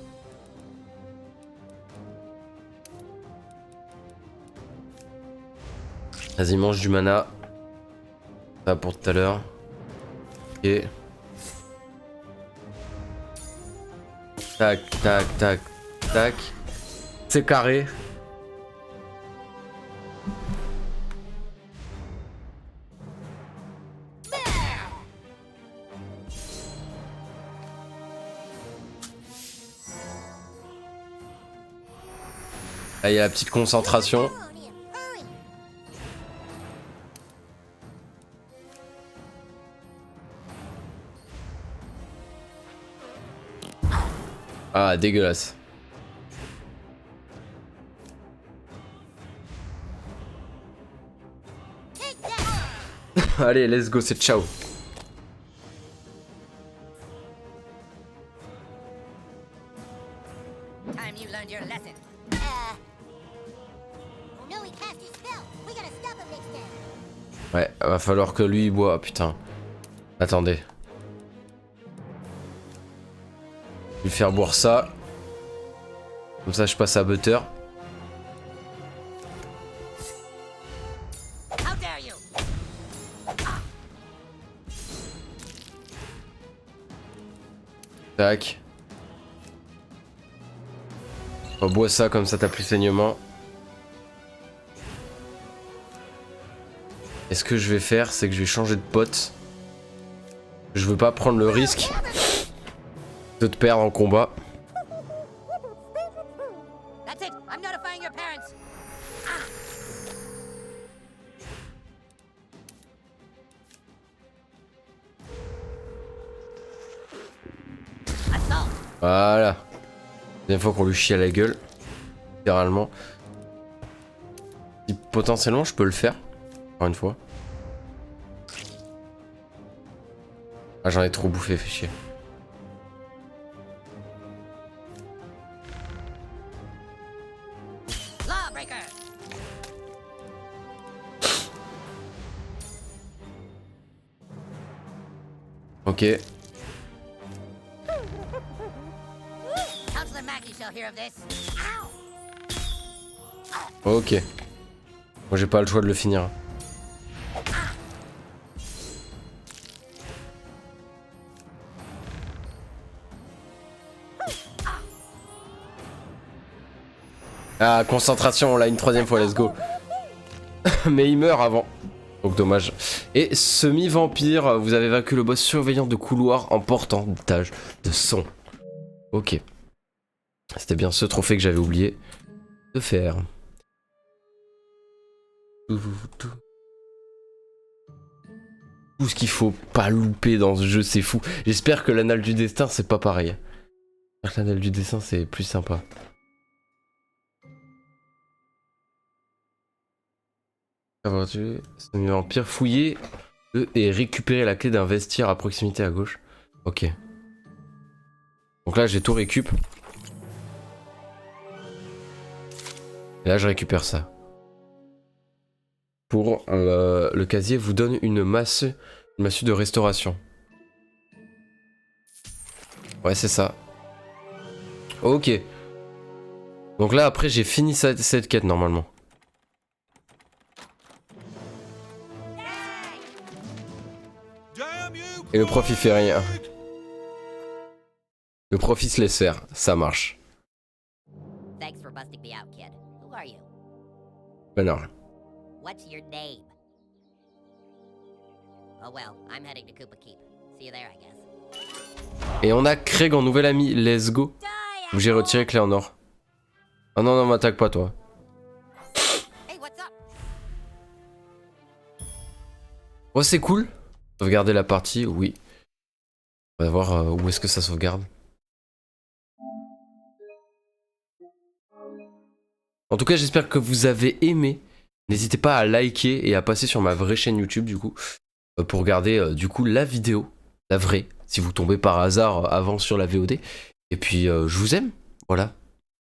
Vas-y, mange du mana. Ça pour tout à l'heure. Ok. Tac, tac, tac, tac. C'est carré. Là, il y a la petite concentration. Ah, dégueulasse. Allez, let's go, c'est ciao. Ouais, va falloir que lui il boit, putain. Attendez. Je vais lui faire boire ça. Comme ça je passe à butter. Tac. On boit ça comme ça t'as plus saignement. Et ce que je vais faire, c'est que je vais changer de pote. Je veux pas prendre le risque de te perdre en combat. That's it. I'm notifying your parents. Assault. Voilà. Deuxième fois qu'on lui chie à la gueule. Littéralement. Si potentiellement je peux le faire. Encore une fois. Ah, j'en ai trop bouffé, fait chier. Lawbreaker. Ok. Counselor Mackie shall hear of this. Ow. Ok. Moi j'ai pas le choix de le finir. Ah, concentration, on l'a une troisième fois, let's go. Mais il meurt avant. Donc dommage. Et semi-vampire, vous avez vaincu le boss surveillant de couloir en portant des taches de son. Ok. C'était bien ce trophée que j'avais oublié de faire. Tout ce qu'il faut pas louper dans ce jeu, c'est fou. J'espère que l'anal du destin, c'est pas pareil. J'espère que l'anal du destin, c'est plus sympa. Semi-vampire, fouiller et récupérer la clé d'un vestiaire à proximité à gauche. Ok. Donc là, j'ai tout récup. Et là, je récupère ça. Pour le casier, vous donne une massue de restauration. Ouais, c'est ça. Ok. Donc là, après, j'ai fini cette quête normalement. Et le prof il fait rien. Le prof il se laisse faire, ça marche. Thanks for busting me out, kid. Who are you? Ben non. What's your name? Oh well, I'm heading to Koopa Keep. See you there, I guess. Et on a Craig en nouvel ami, let's go. J'ai retiré clé en or. Ah non, non, m'attaque pas toi. Hey, what's up? Oh, c'est cool. Sauvegarder la partie, oui. On va voir où est-ce que ça sauvegarde. En tout cas, j'espère que vous avez aimé. N'hésitez pas à liker et à passer sur ma vraie chaîne YouTube du coup. Pour regarder du coup la vidéo. La vraie. Si vous tombez par hasard avant sur la VOD. Et puis, je vous aime. Voilà.